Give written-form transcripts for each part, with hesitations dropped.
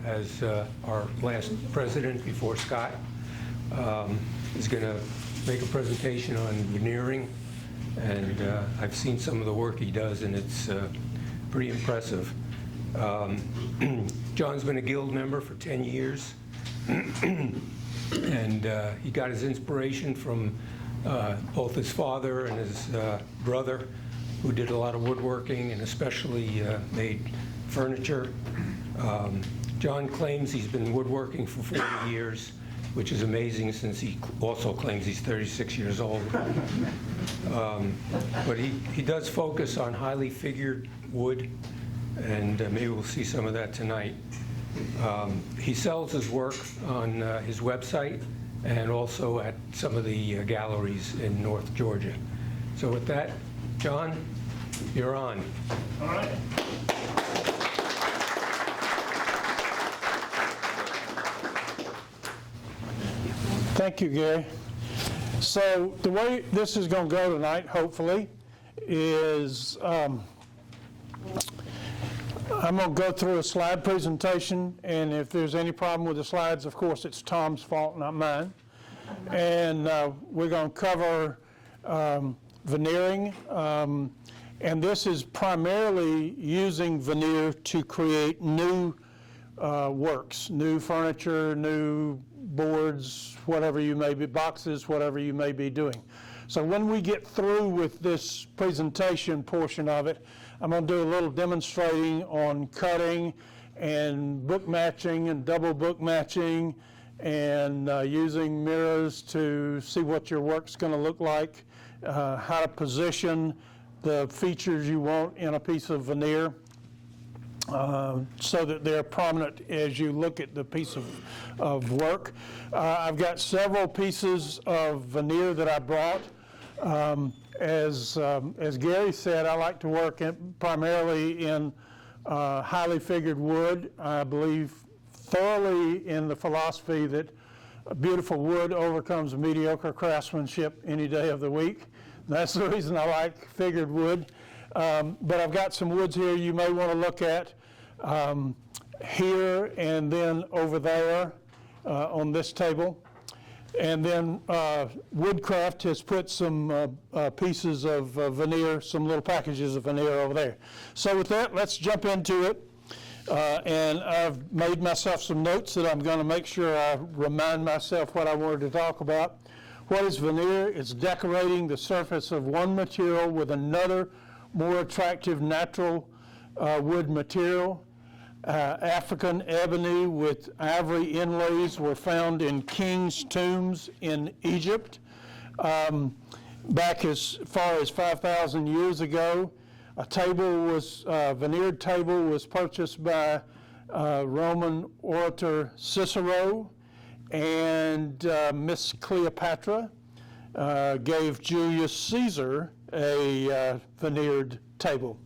as our last president before Scott. He's going to make a presentation on veneering, and I've seen some of the work he does, and it's pretty impressive. John's been a guild member for 10 years, and he got his inspiration from both his father and his brother, who did a lot of woodworking and especially made furniture. John claims he's been woodworking for 40 years, which is amazing since he also claims he's 36 years old. But he does focus on highly figured wood, and maybe we'll see some of that tonight. He sells his work on his website and also at some of the galleries in North Georgia. So with that, John, you're on. All right. Thank you, Gary. So the way this is going to go tonight, hopefully, is I'm going to go through a slide presentation, and if there's any problem with the slides, of course, it's Tom's fault, not mine. And we're going to cover veneering, and this is primarily using veneer to create new works, new furniture, new boards, whatever you may be, boxes, whatever you may be doing. So when we get through with this presentation portion of it, I'm going to do a little demonstrating on cutting and book matching and double book matching and using mirrors to see what your work's going to look like, how to position the features you want in a piece of veneer so that they're prominent as you look at the piece of work. I've got several pieces of veneer that I brought. As Gary said, I like to work primarily in highly figured wood. I believe thoroughly in the philosophy that beautiful wood overcomes mediocre craftsmanship any day of the week. That's the reason I like figured wood. But I've got some woods here you may want to look at here and then over there on this table. And then Woodcraft has put some pieces of veneer, some little packages of veneer over there. So with that, let's jump into it. And I've made myself some notes that I'm going to make sure I remind myself what I wanted to talk about. What is veneer? It's decorating the surface of one material with another more attractive natural wood material. African ebony with ivory inlays were found in kings' tombs in Egypt. Back as far as 5,000 years ago, a veneered table was purchased by Roman orator Cicero, and Miss Cleopatra gave Julius Caesar a veneered table.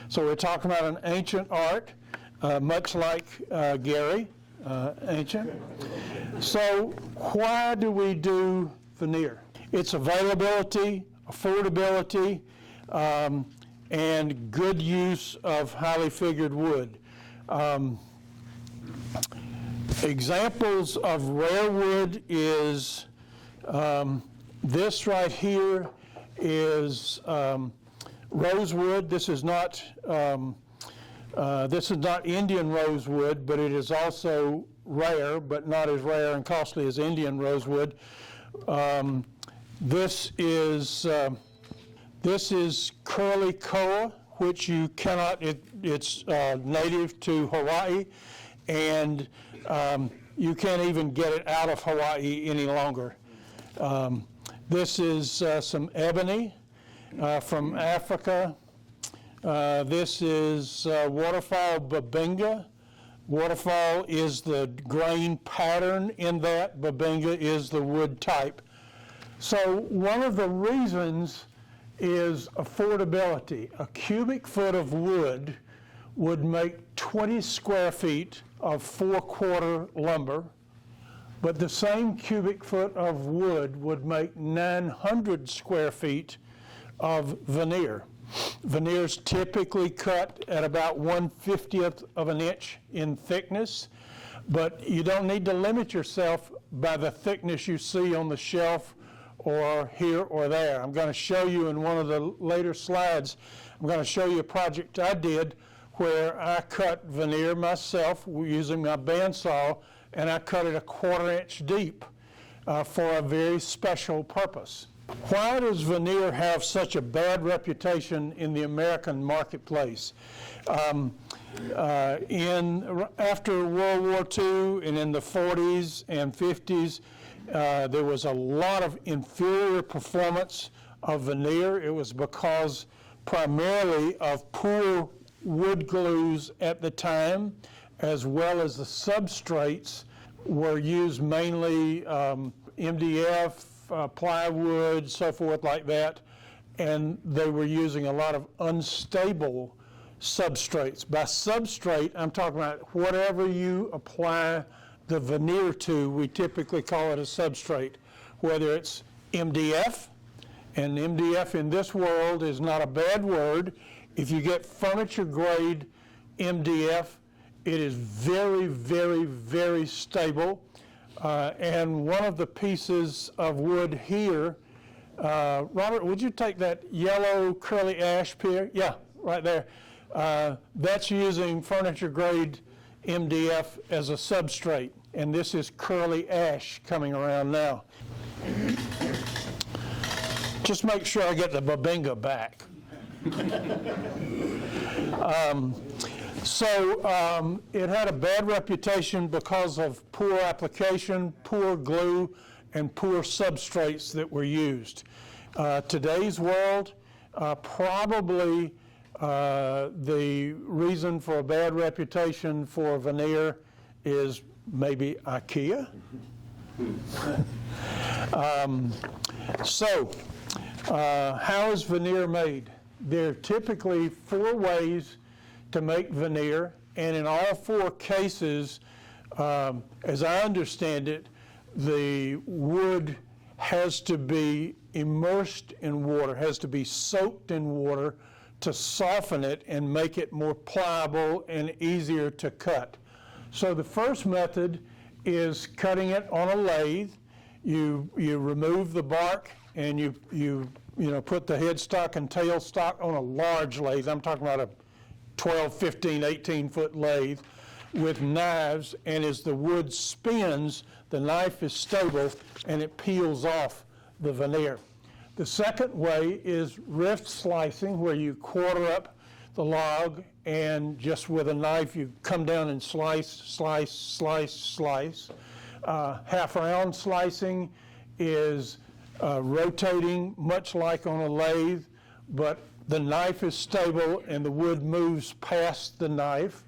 So we're talking about an ancient art, much like Gary, ancient. So why do we do veneer? It's availability, affordability, and good use of highly figured wood. Examples of rare wood is this right here is rosewood. This is not Indian rosewood, but it is also rare, but not as rare and costly as Indian rosewood. This is curly koa, which you cannot. It's native to Hawaii, and you can't even get it out of Hawaii any longer. This is some ebony from Africa. This is waterfall babinga. Waterfall is the grain pattern in that. Babinga is the wood type. So one of the reasons is affordability. A cubic foot of wood would make 20 square feet of 4-quarter lumber, but the same cubic foot of wood would make 900 square feet of veneer. Veneers typically cut at about 1/50th of an inch in thickness. But you don't need to limit yourself by the thickness you see on the shelf or here or there. I'm going to show you in one of the later slides, I'm going to show you a project I did where I cut veneer myself using my bandsaw, and I cut it 1/4 inch deep for a very special purpose. Why does veneer have such a bad reputation in the American marketplace? After World War II and in the 40s and 50s, there was a lot of inferior performance of veneer. It was because primarily of poor wood glues at the time, as well as the substrates were used mainly MDF, plywood, so forth like that, and they were using a lot of unstable substrates. By substrate, I'm talking about whatever you apply the veneer to, we typically call it a substrate, whether it's MDF, and MDF in this world is not a bad word. If you get furniture grade MDF, it is very, very, very stable. And one of the pieces of wood here, Robert, would you take that yellow curly ash here? Yeah, right there. That's using furniture grade MDF as a substrate, and this is curly ash coming around now. Just make sure I get the babinga back. It had a bad reputation because of poor application, poor glue, and poor substrates that were used. Today's world, probably the reason for a bad reputation for veneer is maybe IKEA. How is veneer made? There are typically 4 ways to make veneer, and in all 4 cases, as I understand it, the wood has to be immersed in water, has to be soaked in water to soften it and make it more pliable and easier to cut. So the first method is cutting it on a lathe. You remove the bark and you put the headstock and tailstock on a large lathe. I'm talking about a 12, 15, 18-foot lathe with knives, and as the wood spins, the knife is stable and it peels off the veneer. The second way is rift slicing, where you quarter up the log and just with a knife you come down and slice, slice, slice, slice. Half round slicing is rotating much like on a lathe, but the knife is stable and the wood moves past the knife.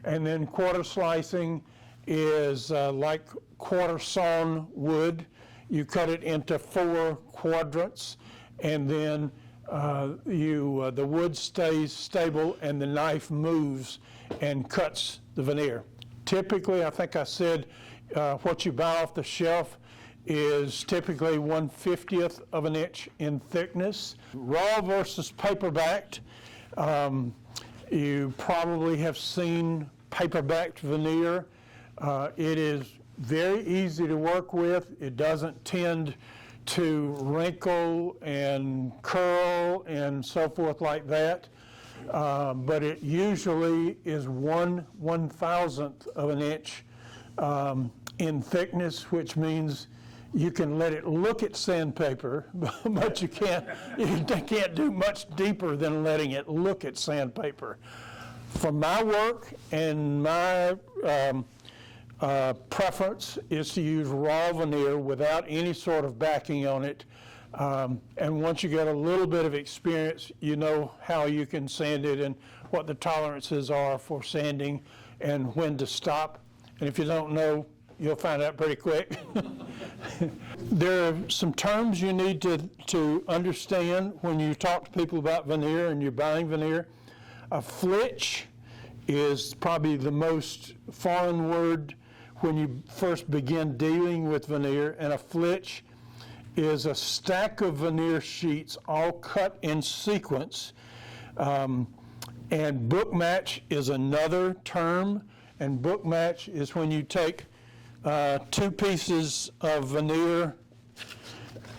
And then quarter slicing is like quarter sawn wood. You cut it into 4 quadrants, and then the wood stays stable and the knife moves and cuts the veneer. Typically, I think I said what you buy off the shelf is typically 1/50th of an inch in thickness. Raw versus paper-backed. You probably have seen paper-backed veneer. It is very easy to work with. It doesn't tend to wrinkle and curl and so forth like that. But it usually is 1/1000th of an inch in thickness, which means you can let it look at sandpaper, but you can't do much deeper than letting it look at sandpaper. For my work and my preference is to use raw veneer without any sort of backing on it. And once you get a little bit of experience, you know how you can sand it and what the tolerances are for sanding and when to stop. And if you don't know, you'll find out pretty quick. There are some terms you need to understand when you talk to people about veneer and you're buying veneer. A flitch is probably the most foreign word when you first begin dealing with veneer, and a flitch is a stack of veneer sheets all cut in sequence. And book match is another term, and book match is when you take two pieces of veneer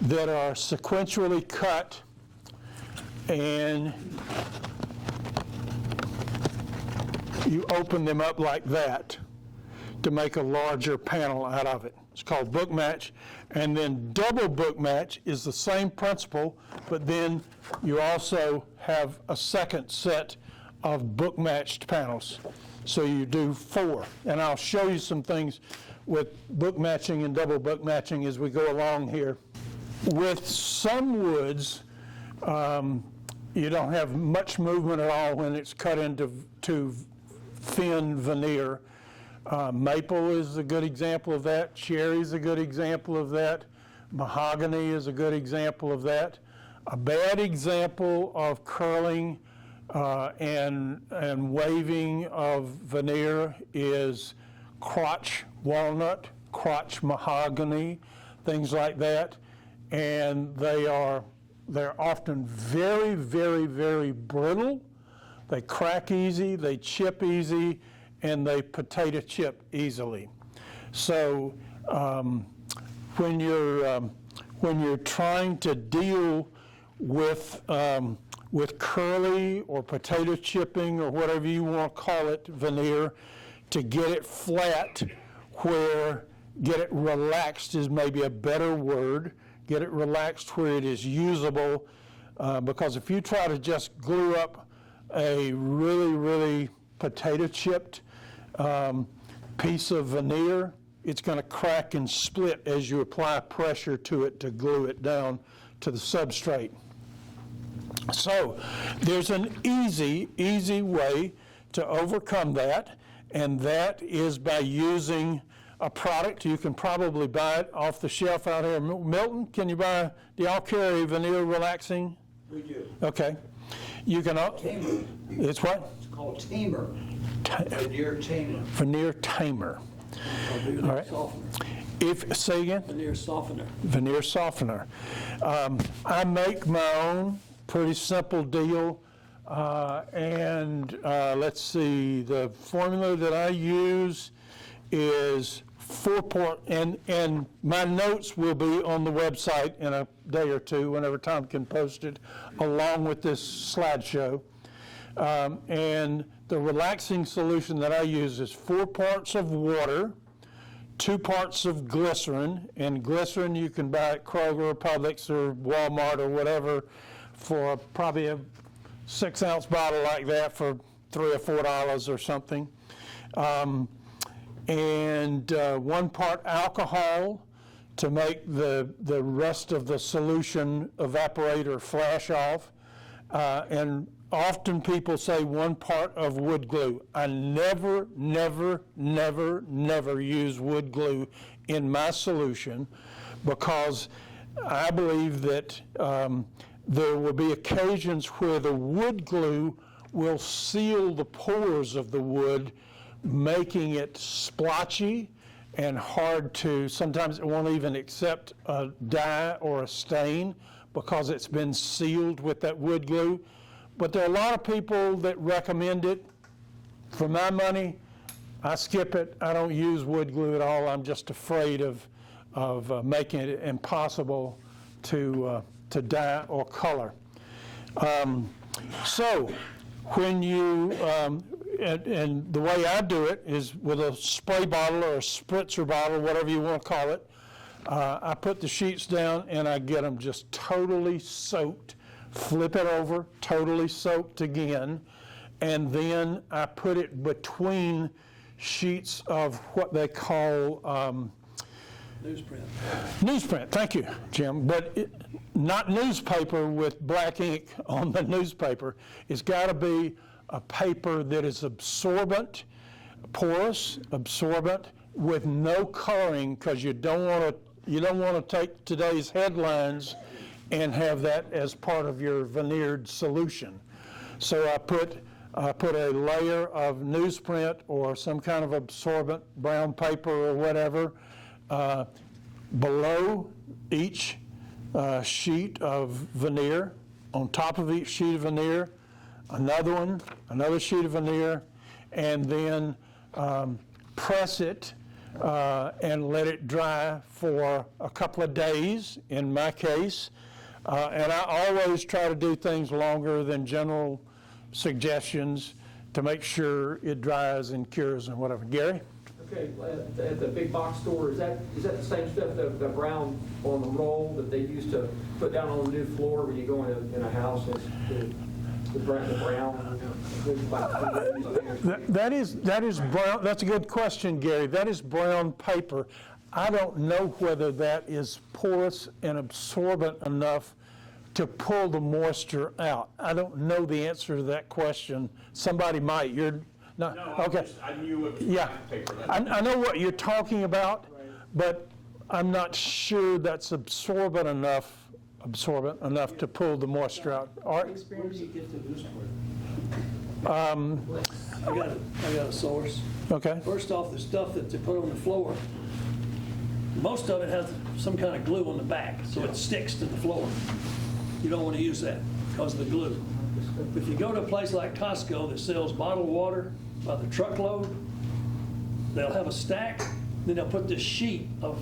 that are sequentially cut and you open them up like that to make a larger panel out of it. It's called book match. And then double book match is the same principle, but then you also have a second set of book matched panels. So you do 4. And I'll show you some things with book matching and double book matching as we go along here. With some woods, you don't have much movement at all when it's cut into thin veneer. Maple is a good example of that. Cherry is a good example of that. Mahogany is a good example of that. A bad example of curling and waving of veneer is crotch walnut, crotch mahogany, things like that. And they're often very, very, very brittle. They crack easy, they chip easy, and they potato chip easily. So when you're trying to deal with curly or potato chipping or whatever you want to call it, veneer, to get it flat, get it relaxed is maybe a better word. Get it relaxed where it is usable, because if you try to just glue up a really, really potato chipped piece of veneer, it's going to crack and split as you apply pressure to it to glue it down to the substrate. So there's an easy way to overcome that, and that is by using a product. You can probably buy it off the shelf out here. Milton, do y'all carry veneer relaxing? We do. Okay. You can, Tamer. it's what? It's called tamer. Veneer tamer. Veneer tamer. Veneer All right. softener. Say again? Veneer softener. Veneer softener. I make my own, pretty simple deal. Let's see, the formula that I use is 4-part, and my notes will be on the website in a day or two, whenever Tom can post it, along with this slideshow. And the relaxing solution that I use is 4 parts of water, 2 parts of glycerin, and glycerin you can buy at Kroger or Publix or Walmart or whatever for probably a 6-ounce bottle like that for $3 or $4 or something. And 1 part alcohol to make the rest of the solution evaporate or flash off. And often people say 1 part of wood glue. I never use wood glue in my solution, because I believe that there will be occasions where the wood glue will seal the pores of the wood, making it splotchy and hard to, sometimes it won't even accept a dye or a stain because it's been sealed with that wood glue. But there are a lot of people that recommend it. For my money, I skip it. I don't use wood glue at all. I'm just afraid of making it impossible to dye or color. So when you, and the way I do it is with a spray bottle or a spritzer bottle, whatever you want to call it. I put the sheets down and I get them just totally soaked, flip it over, totally soaked again, and then I put it between sheets of what they call Newsprint. newsprint. Thank you, Jim. But not newspaper with black ink on the newspaper. It's got to be a paper that is absorbent, porous, absorbent, with no coloring, because you don't want to take today's headlines and have that as part of your veneered solution. So I put a layer of newsprint or some kind of absorbent brown paper or whatever below each sheet of veneer, on top of each sheet of veneer, another sheet of veneer, and then press it, and let it dry for a couple of days, in my case. And I always try to do things longer than general suggestions to make sure it dries and cures and whatever. Gary? Okay, at the big box store, is that the same stuff, the brown on the roll that they used to put down on the new floor when you go in a house? The brown. That is brown, that's a good question, Gary. That is brown paper. I don't know whether that is porous and absorbent enough to pull the moisture out. I don't know the answer to that question. Somebody might. You're not, okay. I knew it was Yeah, paper. I know what you're talking about, but I'm not sure that's absorbent enough to pull the moisture out. Art? Where do you get the newsprint? I got a source. Okay. First off, the stuff that they put on the floor, most of it has some kind of glue on the back, so it sticks to the floor. You don't want to use that because of the glue. If you go to a place like Costco that sells bottled water by the truckload, they'll have a stack, then they'll put this sheet of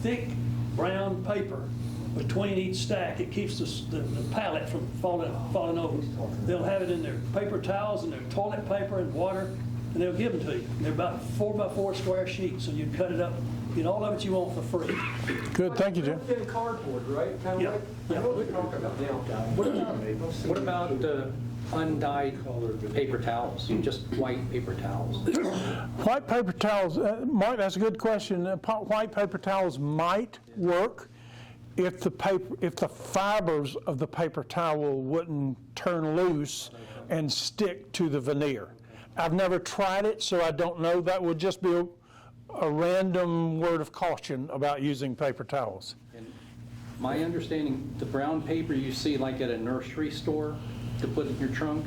thick brown paper between each stack. It keeps the pallet from falling over. They'll have it in their paper towels and their toilet paper and water, and they'll give them to you. They're about 4x4 square sheets, so you cut it up, get all of it you want for free. Good, thank you, Jim. Thin cardboard, right? Kind of Yeah. like, I know what you're talking about now. What about undyed paper towels, just white paper towels? White paper towels, Mark, that's a good question. White paper towels might work if the fibers of the paper towel wouldn't turn loose and stick to the veneer. I've never tried it, so I don't know. That would just be a random word of caution about using paper towels. My understanding, the brown paper you see like at a nursery store to put in your trunk,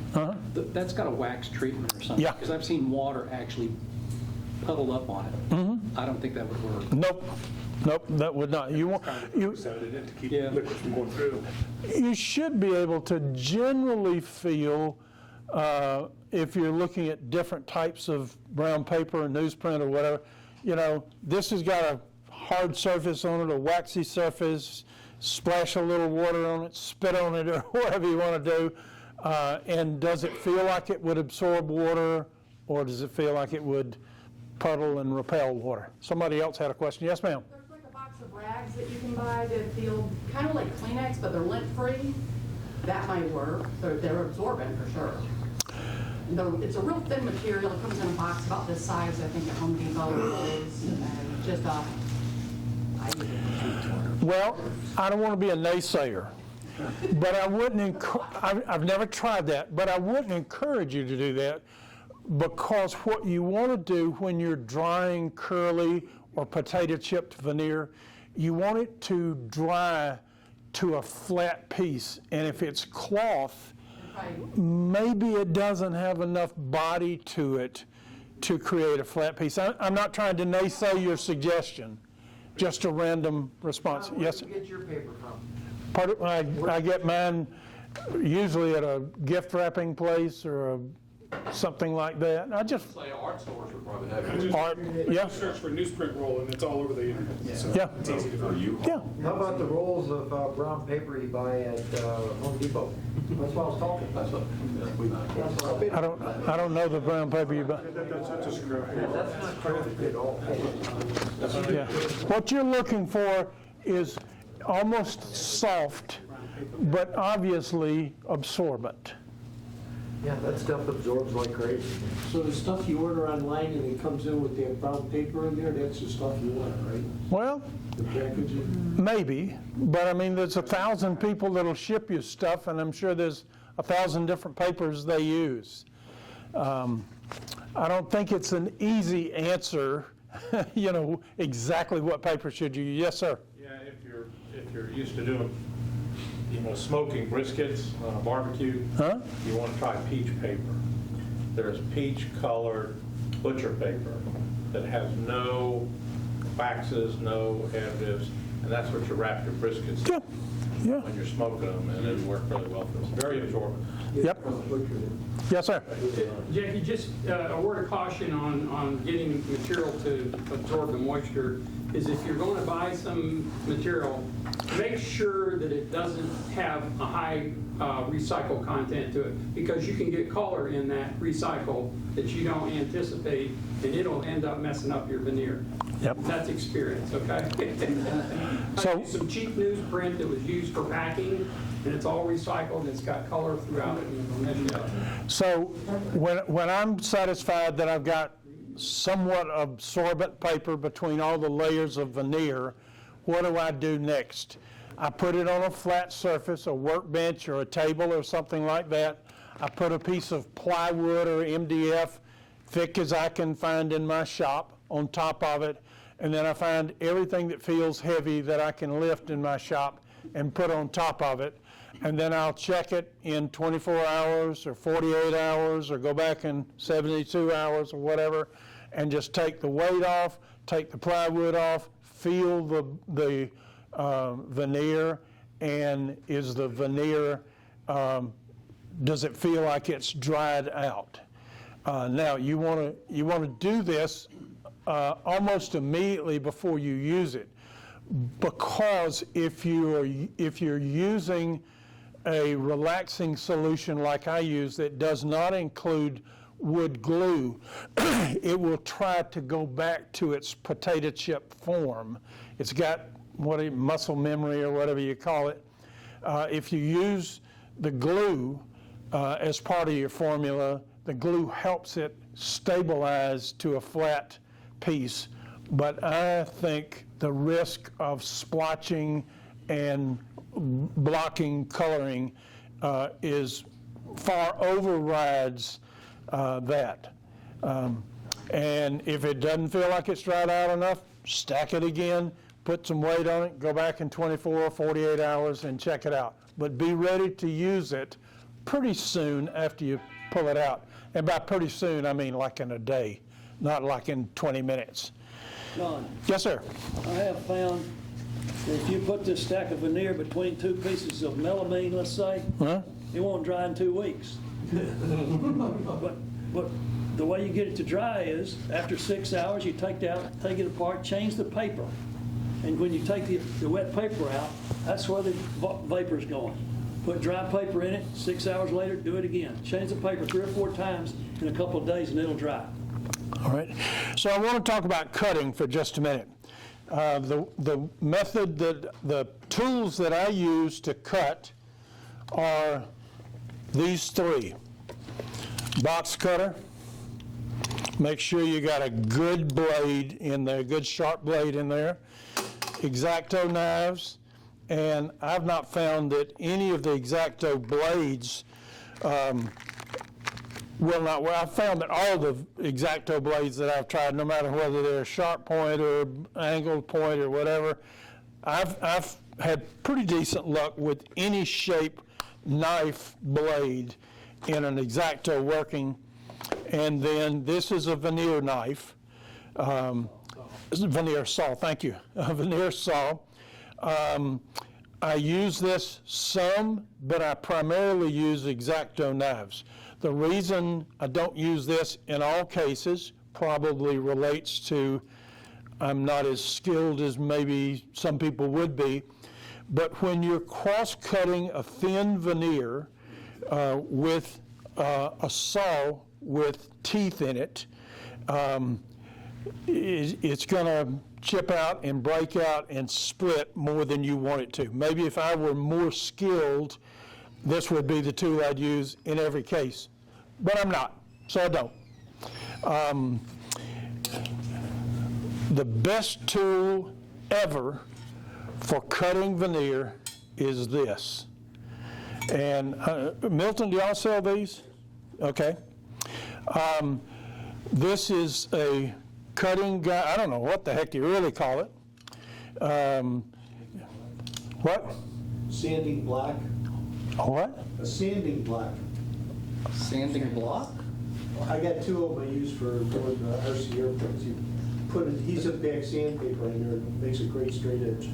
that's got a wax treatment or something. Yeah. Because I've seen water actually puddle up on it. I don't think that would work. Nope, that would not. You To keep liquids from going through. You should be able to generally feel, if you're looking at different types of brown paper and newsprint or whatever, this has got a hard surface on it, a waxy surface, splash a little water on it, spit on it, or whatever you want to do. And does it feel like it would absorb water, or does it feel like it would puddle and repel water? Somebody else had a question. Yes, ma'am. There's like a box of rags that you can buy that feel kind of like Kleenex, but they're lint-free. That might work. They're absorbent for sure. It's a real thin material. It comes in a box about this size, I think, at Home Depot or Lowe's, and just Well, I don't want to be a naysayer, but I wouldn't, I've never tried that, but I wouldn't encourage you to do that, because what you want to do when you're drying curly or potato chipped veneer, you want it to dry to a flat piece. And if it's cloth, maybe it doesn't have enough body to it to create a flat piece. I'm not trying to naysay your suggestion, just a random response. Yes? Where do you get your paper from? I get mine usually at a gift wrapping place or something like that. And I just, Say art stores would probably have it. art, yeah, Search for newsprint roll, and it's all over the internet. So yeah, it's easy to find. yeah. How about the rolls of brown paper you buy at Home Depot? That's what I was talking about. I don't know the brown paper you buy. That's a screw. That's not crazy at all. Yeah. What you're looking for is almost soft, but obviously absorbent. Yeah, that stuff absorbs like crazy. So the stuff you order online and it comes in with that brown paper in there, that's the stuff you want, right? Well, The packaging? maybe, but I mean, there's 1,000 people that'll ship you stuff, and I'm sure there's 1,000 different papers they use. I don't think it's an easy answer, exactly what paper should you use. Yes, sir. Yeah, if you're used to doing, smoking briskets on a barbecue, Huh? you want to try peach paper. There's peach colored butcher paper that has no waxes, no additives, and that's what you wrap your briskets in Yeah, yeah. when you're smoking them, and it'll work really well for us. Very absorbent. Yep. Yes, sir. Jackie, just a word of caution on getting material to absorb the moisture is if you're going to buy some material, make sure that it doesn't have a high recycle content to it, because you can get color in that recycle that you don't anticipate, and it'll end up messing up your veneer. Yep. That's experience, okay? So- I used some cheap newsprint that was used for packing, and it's all recycled, and it's got color throughout it, and it'll mess you up. So when I'm satisfied that I've got somewhat absorbent paper between all the layers of veneer, what do I do next? I put it on a flat surface, a workbench or a table or something like that. I put a piece of plywood or MDF, thick as I can find in my shop, on top of it, and then I find everything that feels heavy that I can lift in my shop and put on top of it. And then I'll check it in 24 hours or 48 hours or go back in 72 hours or whatever, and just take the weight off, take the plywood off, feel the veneer, and is the veneer, does it feel like it's dried out? Now, you want to do this almost immediately before you use it, because if you're using a relaxing solution like I use that does not include wood glue, it will try to go back to its potato chip form. It's got muscle memory or whatever you call it. If you use the glue as part of your formula, the glue helps it stabilize to a flat piece. But I think the risk of splotching and blocking coloring is far overrides that. And if it doesn't feel like it's dried out enough, stack it again, put some weight on it, go back in 24 or 48 hours and check it out. But be ready to use it pretty soon after you pull it out. And by pretty soon, I mean like in a day, not like in 20 minutes. John, Yes, sir. I have found that if you put this stack of veneer between two pieces of melamine, let's say, Huh? it won't dry in 2 weeks. But the way you get it to dry is, after 6 hours, you take it apart, change the paper. And when you take the wet paper out, that's where the vapor's going. Put dry paper in it, 6 hours later, do it again. Change the paper 3 or 4 times in a couple of days, and it'll dry. All right. So I want to talk about cutting for just a minute. The method the tools that I use to cut are these 3. Box cutter. Make sure you got a good blade in there, good sharp blade in there. X-Acto knives. And I've not found that any of the X-Acto blades will not work. I've found that all the X-Acto blades that I've tried, no matter whether they're a sharp point or angled point or whatever, I've had pretty decent luck with any shape knife blade in an X-Acto working. And then this is a veneer knife. This is a veneer saw, thank you. A veneer saw. I use this some, but I primarily use X-Acto knives. The reason I don't use this in all cases probably relates to I'm not as skilled as maybe some people would be, but when you're cross-cutting a thin veneer with a saw with teeth in it, it's going to chip out and break out and split more than you want it to. Maybe if I were more skilled, this would be the tool I'd use in every case. But I'm not, so I don't. The best tool ever for cutting veneer is this. And Milton, do y'all sell these? Okay. This is a cutting guide. I don't know what the heck you really call it. What? Sanding block. What? A sanding block. Sanding block? I got 2 of them I use for doing RC airplanes. You put adhesive back sandpaper in there, and it makes a great straight edge.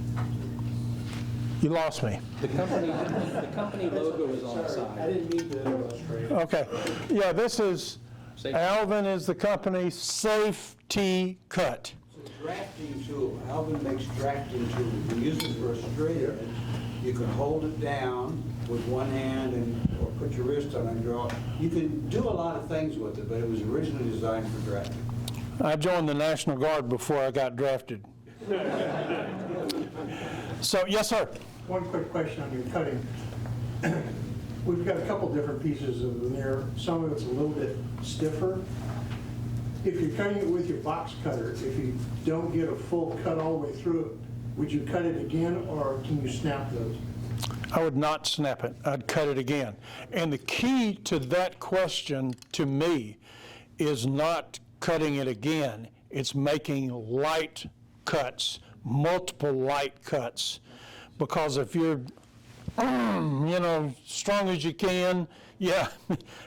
You lost me. The company logo is on the I side. didn't mean to illustrate. Okay. Yeah, this is, Safety. Alvin is the company, Safety Cut. It's a drafting tool. Alvin makes drafting tools. We use it for a straightener. You can hold it down with one hand and, or put your wrist on it and draw. You can do a lot of things with it, but it was originally designed for drafting. I joined the National Guard before I got drafted. So, yes, sir. One quick question on your cutting. We've got a couple different pieces of veneer. Some of it's a little bit stiffer. If you're cutting it with your box cutter, if you don't get a full cut all the way through it, would you cut it again, or can you snap those? I would not snap it. I'd cut it again. And the key to that question, to me, is not cutting it again. It's making light cuts, multiple light cuts. Because if you're, strong as you can, yeah,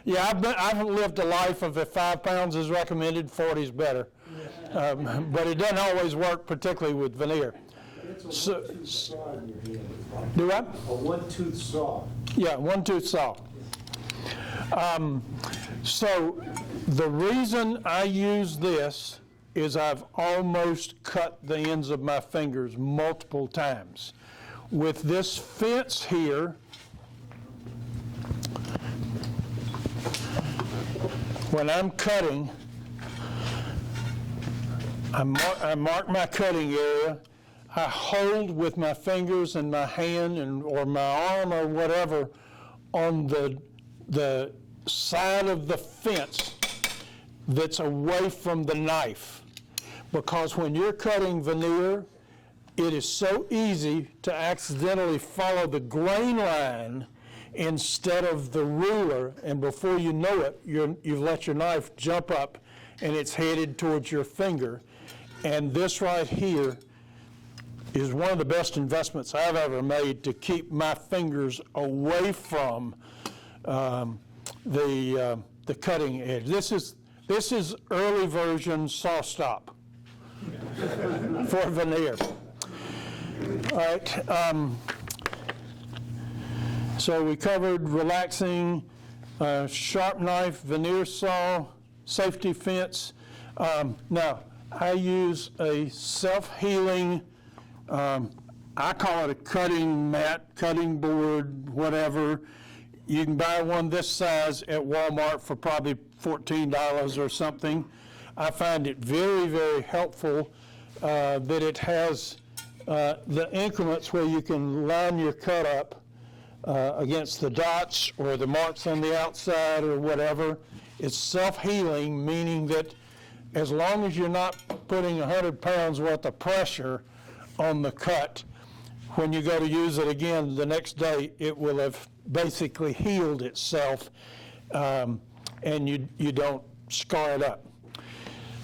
I've lived a life of if 5 pounds is recommended, 40 is better. But it doesn't always work, particularly with veneer. It's a one-tooth saw in your hand. Do what? A one-tooth saw. Yeah, one-tooth saw. So the reason I use this is I've almost cut the ends of my fingers multiple times. With this fence here, when I'm cutting, I mark my cutting area. I hold with my fingers and my hand or my arm or whatever on the side of the fence that's away from the knife. Because when you're cutting veneer, it is so easy to accidentally follow the grain line instead of the ruler, and before you know it, you've let your knife jump up and it's headed towards your finger. And this right here is one of the best investments I've ever made to keep my fingers away from the cutting edge. This is early version saw stop for veneer. All right. So we covered relaxing, sharp knife, veneer saw, safety fence. Now, I use a self-healing, I call it a cutting mat, cutting board, whatever. You can buy one this size at Walmart for probably $14 or something. I find it very, very helpful that it has the increments where you can line your cut up against the dots or the marks on the outside or whatever. It's self-healing, meaning that as long as you're not putting 100 pounds worth of pressure on the cut, when you go to use it again the next day, it will have basically healed itself, and you don't scar it up.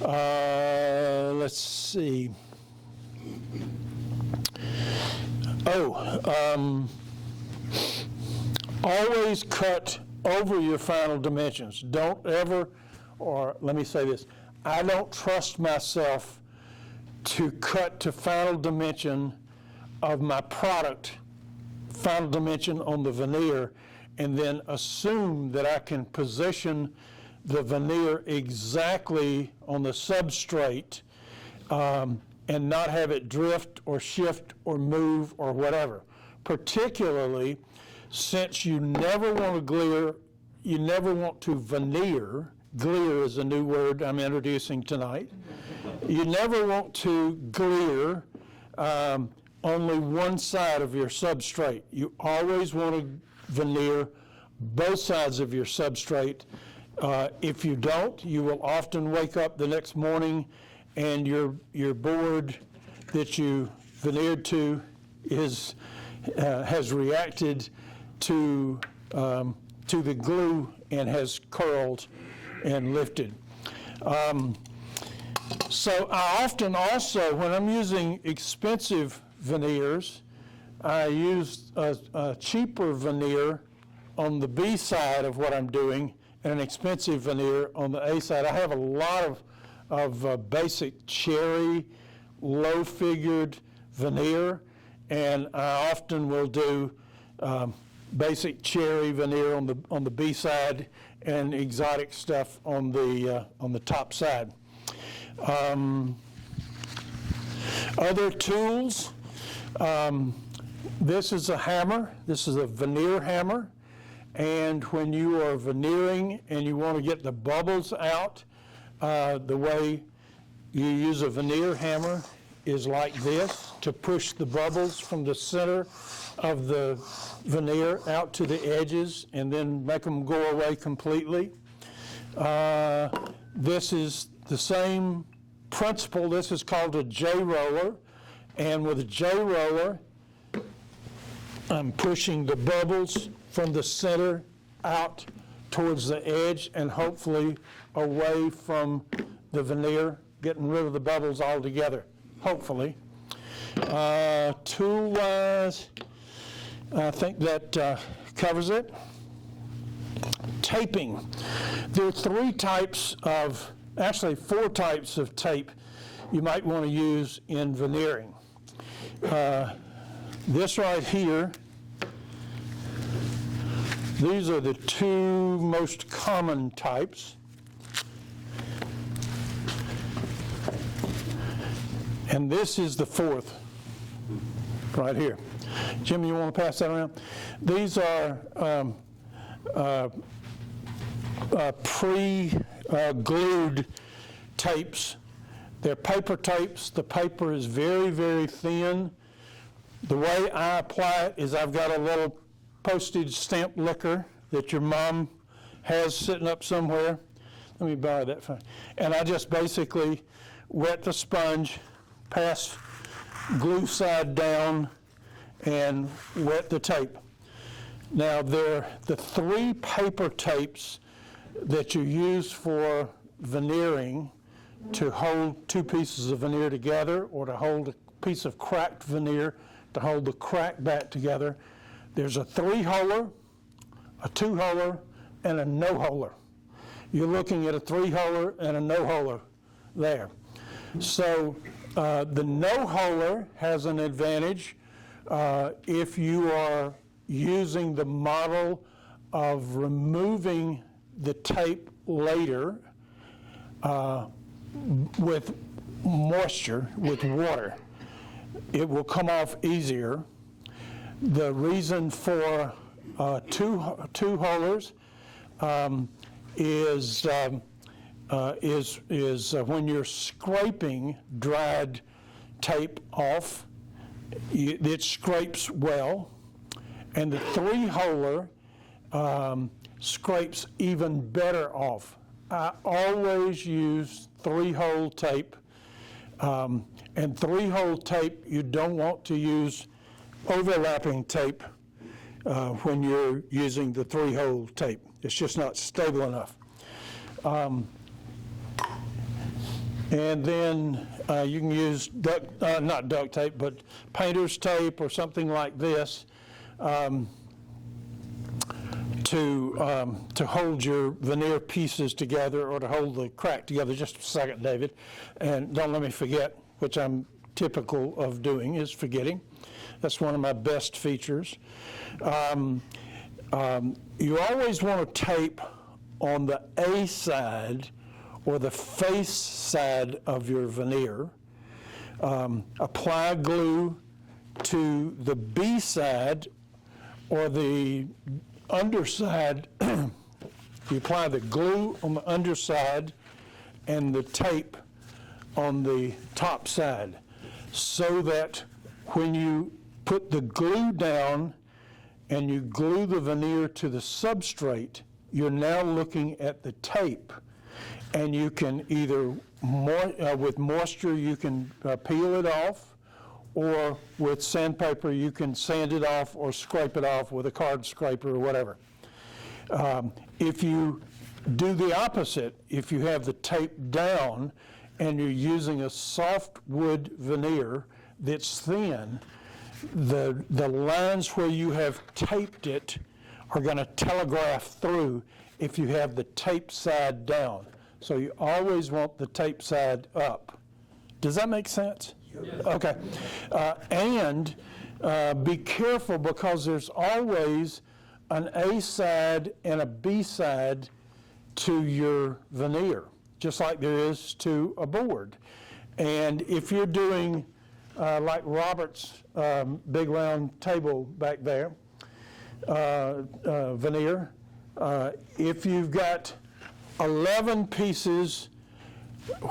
Let's see. Always cut over your final dimensions. Don't ever, or let me say this, I don't trust myself to cut to final dimension of my product, final dimension on the veneer, and then assume that I can position the veneer exactly on the substrate and not have it drift or shift or move or whatever. Particularly since you never want to glare, you never want to veneer. Glare is a new word I'm introducing tonight. You never want to glare only one side of your substrate. You always want to veneer both sides of your substrate. If you don't, you will often wake up the next morning and your board that you veneered to has reacted to the glue and has curled and lifted. So I often also, when I'm using expensive veneers, I use a cheaper veneer on the B side of what I'm doing and an expensive veneer on the A side. I have a lot of basic cherry, low-figured veneer, and I often will do basic cherry veneer on the B side and exotic stuff on the top side. Other tools, this is a hammer. This is a veneer hammer, and when you are veneering and you want to get the bubbles out, the way you use a veneer hammer is like this, to push the bubbles from the center of the veneer out to the edges and then make them go away completely. This is the same principle. This is called a J-roller, and with a J-roller, I'm pushing the bubbles from the center out towards the edge and hopefully away from the veneer, getting rid of the bubbles altogether, hopefully. Tool-wise, I think that covers it. Taping. There are three types of, actually 4 types of tape you might want to use in veneering. This right here, these are the 2 most common types. And this is the 4th, right here. Jim, you want to pass that around? These are pre-glued tapes. They're paper tapes. The paper is very, very thin. The way I apply it is I've got a little postage stamp liquor that your mom has sitting up somewhere. Let me borrow that for you. And I just basically wet the sponge, pass glue side down, and wet the tape. Now, the 3 paper tapes that you use for veneering to hold 2 pieces of veneer together, or to hold a piece of cracked veneer to hold the crack back together. There's a 3-holer, a 2-holer, and a no-holer. You're looking at a 3-holer and a no-holer there. So the no-holer has an advantage if you are using the model of removing the tape later with moisture, with water. It will come off easier. The reason for two holers is when you're scraping dried tape off, it scrapes well, and the 3-holer scrapes even better off. I always use 3-hole tape, and 3-hole tape, you don't want to use overlapping tape when you're using the 3-hole tape. It's just not stable enough. And then you can use not duct tape, but painter's tape or something like this to hold your veneer pieces together, or to hold the crack together. Just a second, David, and don't let me forget, which I'm typical of doing, is forgetting. That's one of my best features. You always want to tape on the A side or the face side of your veneer. Apply glue to the B side or the underside. You apply the glue on the underside and the tape on the top side, so that when you put the glue down and you glue the veneer to the substrate, you're now looking at the tape, and you can either, with moisture, you can peel it off, or with sandpaper, you can sand it off or scrape it off with a card scraper or whatever. If you do the opposite, if you have the tape down and you're using a softwood veneer that's thin, the lines where you have taped it are going to telegraph through if you have the tape side down. So you always want the tape side up. Does that make sense? Yes. Okay. And be careful because there's always an A side and a B side to your veneer, just like there is to a board. And if you're doing, like Robert's big round table back there, veneer, if you've got 11 pieces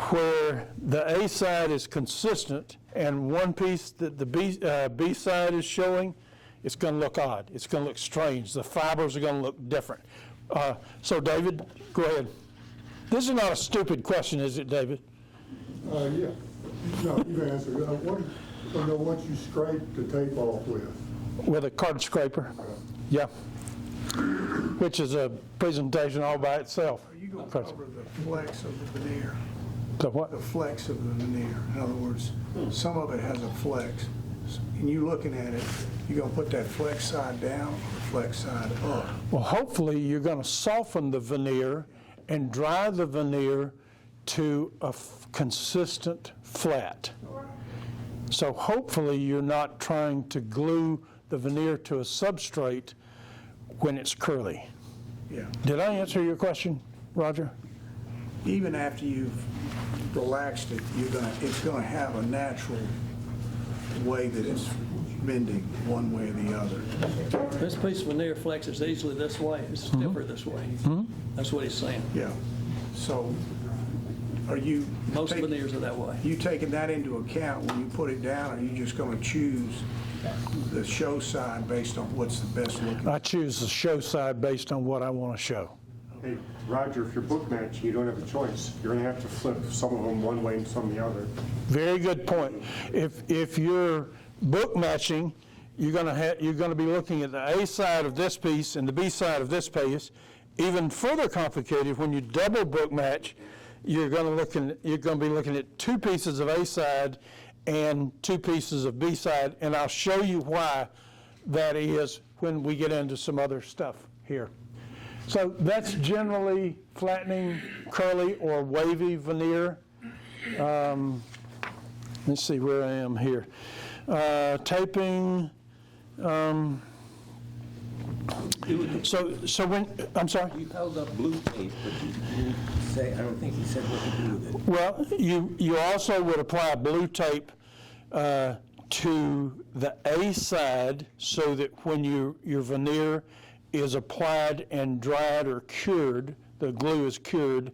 where the A side is consistent and one piece that the B side is showing, it's going to look odd. It's going to look strange. The fibers are going to look different. So David, go ahead. This is not a stupid question, is it, David? Yeah. No, you can answer. What you scrape the tape off with? With a card scraper. Yeah. Which is a presentation all by itself. Are you going to cover the flex of the veneer? The what? The flex of the veneer. In other words, some of it has a flex. And you looking at it, you're going to put that flex side down or flex side up. Well, hopefully you're going to soften the veneer and dry the veneer to a consistent flat. So hopefully you're not trying to glue the veneer to a substrate when it's curly. Yeah. Did I answer your question, Roger? Even after you've relaxed it, it's going to have a natural way that it's bending one way or the other. This piece of veneer flexes easily this way, it's stiffer this way. That's what he's saying. Yeah. So are you? Most veneers are that way. You taking that into account when you put it down, or are you just going to choose the show side based on what's the best looking? I choose the show side based on what I want to show. Hey, Roger, if you're book matching, you don't have a choice. You're going to have to flip some of them one way and some the other. Very good point. If you're book matching, you're going to be looking at the A side of this piece and the B side of this piece. Even further complicated, when you double book match, you're going to be looking at two pieces of A side and two pieces of B side, and I'll show you why that is when we get into some other stuff here. So that's generally flattening, curly, or wavy veneer. Let's see where I am here. Taping. So when, I'm sorry? You held up blue tape, but you didn't say, I don't think you said what to do with it. Well, you also would apply blue tape to the A side so that when your veneer is applied and dried or cured, the glue is cured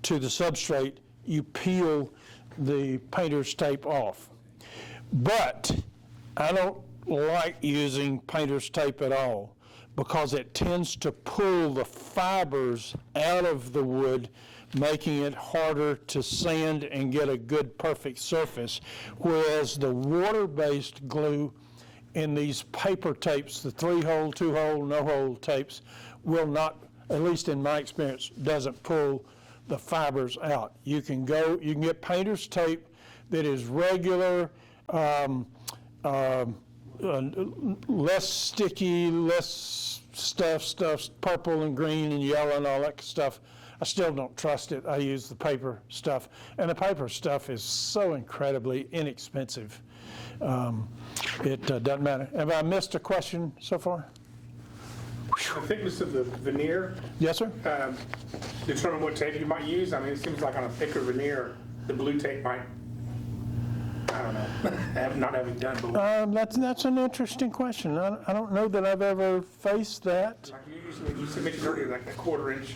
to the substrate, you peel the painter's tape off. But I don't like using painter's tape at all because it tends to pull the fibers out of the wood, making it harder to sand and get a good perfect surface, whereas the water-based glue in these paper tapes, the 3-hole, 2-hole, no-hole tapes, will not, at least in my experience, doesn't pull the fibers out. You can get painter's tape that is regular, less sticky, less stuff, purple and green and yellow and all that stuff. I still don't trust it. I use the paper stuff. And the paper stuff is so incredibly inexpensive. It doesn't matter. Have I missed a question so far? The thickness of the veneer, Yes, sir? determine what tape you might use. I mean, it seems like on a thicker veneer, the blue tape might, I don't know, not having done blue. That's an interesting question. I don't know that I've ever faced that. Like you mentioned earlier, like a 1/4-inch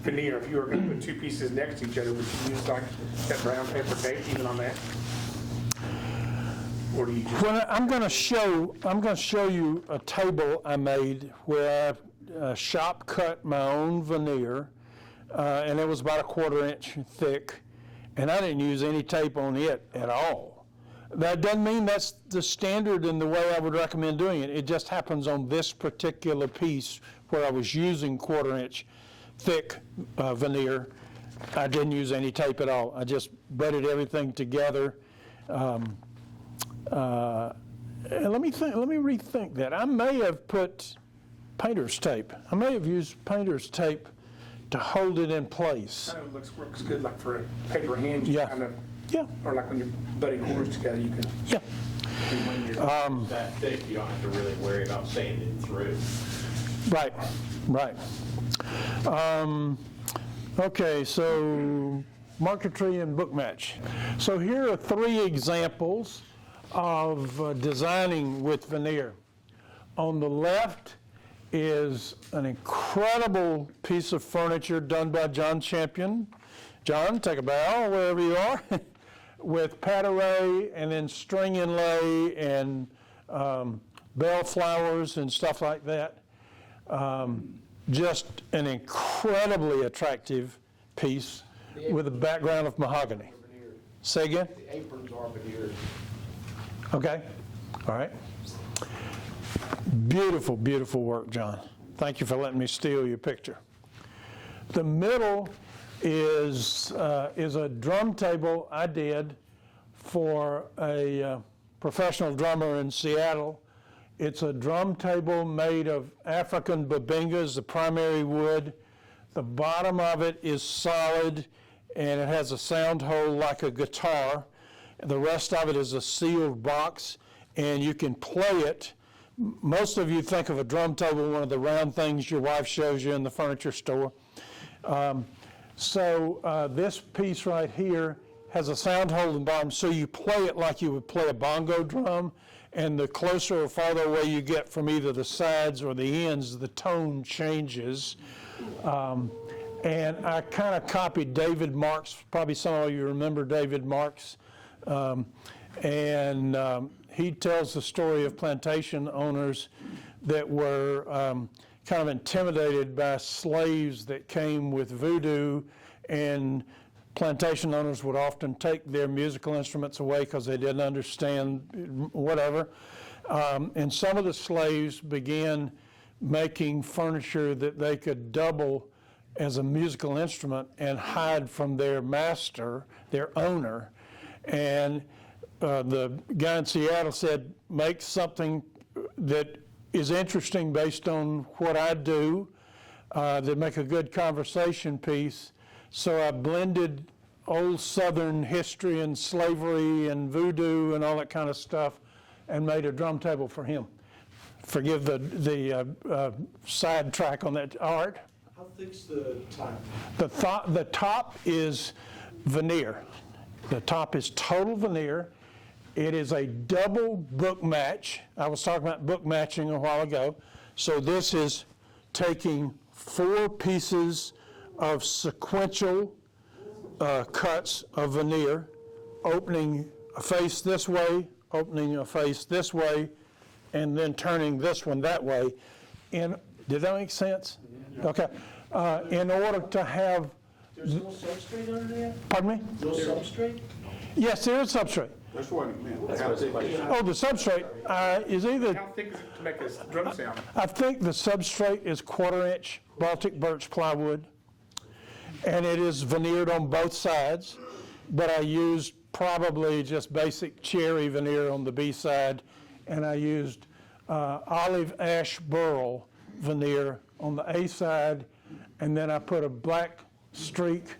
veneer, if you were going to put two pieces next to each other, would you use like that brown paper tape even on that? Or do you just... Well, I'm going to show you a table I made where I shop cut my own veneer, and it was about a 1/4-inch thick, and I didn't use any tape on it at all. That doesn't mean that's the standard in the way I would recommend doing it. It just happens on this particular piece where I was using 1/4-inch thick veneer. I didn't use any tape at all. I just bedded everything together. Let me rethink that. I may have put painter's tape. I may have used painter's tape to hold it in place. Kind of works good like for a paper hinge, Yeah. kind of, Yeah. or like when you're butting corners together, you can. Yeah. When you're that thick, you don't have to really worry about sanding through. Right, right. Okay, so marquetry and book match. So here are 3 examples of designing with veneer. On the left is an incredible piece of furniture done by John Champion. John, take a bow wherever you are. With pat array and then string inlay and bell flowers and stuff like that. Just an incredibly attractive piece with a background of mahogany. Say again? The aprons are veneered. Okay, all right. Beautiful, beautiful work, John. Thank you for letting me steal your picture. The middle is a drum table I did for a professional drummer in Seattle. It's a drum table made of African babingas, the primary wood. The bottom of it is solid, and it has a sound hole like a guitar. The rest of it is a sealed box, and you can play it. Most of you think of a drum table, one of the round things your wife shows you in the furniture store. This piece right here has a sound hole in the bottom, so you play it like you would play a bongo drum, and the closer or farther away you get from either the sides or the ends, the tone changes. And I kind of copied David Marks. Probably some of you remember David Marks. He tells the story of plantation owners that were kind of intimidated by slaves that came with voodoo, and plantation owners would often take their musical instruments away because they didn't understand whatever. And some of the slaves began making furniture that they could double as a musical instrument and hide from their master, their owner. And the guy in Seattle said, make something that is interesting based on what I do, that make a good conversation piece. So I blended old Southern history and slavery and voodoo and all that kind of stuff and made a drum table for him. Forgive the sidetrack on that art. How thick's the top? The top is veneer. The top is total veneer. It is a double book match. I was talking about book matching a while ago. So this is taking 4 pieces of sequential cuts of veneer, opening a face this way, opening a face this way, and then turning this one that way. Did that make sense? Yeah. Okay. In order to have... There's no substrate under there? Pardon me? No substrate? Yes, there is substrate. That's what it meant. Oh, the substrate is either... How thick is it to make a drum sound? I think the substrate is 1/4-inch Baltic birch plywood, and it is veneered on both sides, but I used probably just basic cherry veneer on the B side, and I used olive ash burl veneer on the A side, and then I put a black streak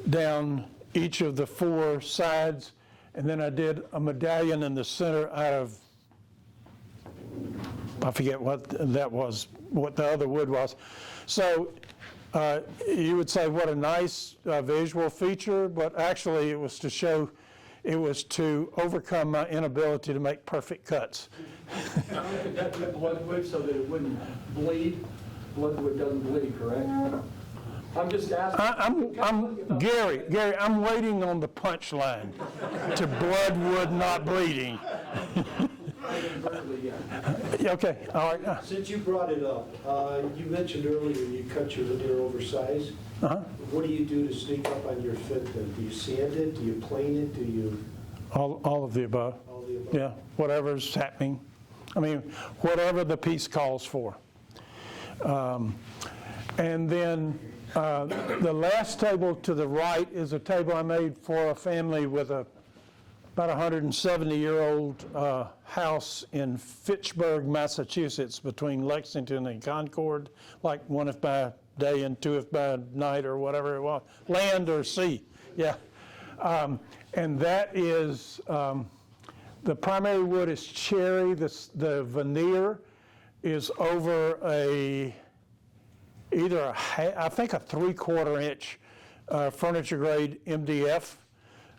down each of the 4 sides, and then I did a medallion in the center out of, I forget what that was, what the other wood was. So you would say, what a nice visual feature, but actually it was to show, it was to overcome my inability to make perfect cuts. That bloodwood so that it wouldn't bleed. Bloodwood doesn't bleed, correct? I'm just asking. Gary, I'm waiting on the punchline to bloodwood not bleeding. Okay, all right. Since you brought it up, you mentioned earlier you cut your veneer oversized. What do you do to sneak up on your fit then? Do you sand it? Do you plane it? Do you? All of the above. All the above? Yeah, whatever's happening. I mean, whatever the piece calls for. And then the last table to the right is a table I made for a family with about 170-year-old house in Fitchburg, Massachusetts, between Lexington and Concord, like 1 if by day and 2 if by night or whatever it was, land or sea, yeah. And that is The primary wood is cherry. The veneer is over either I think a 3/4 inch furniture grade MDF,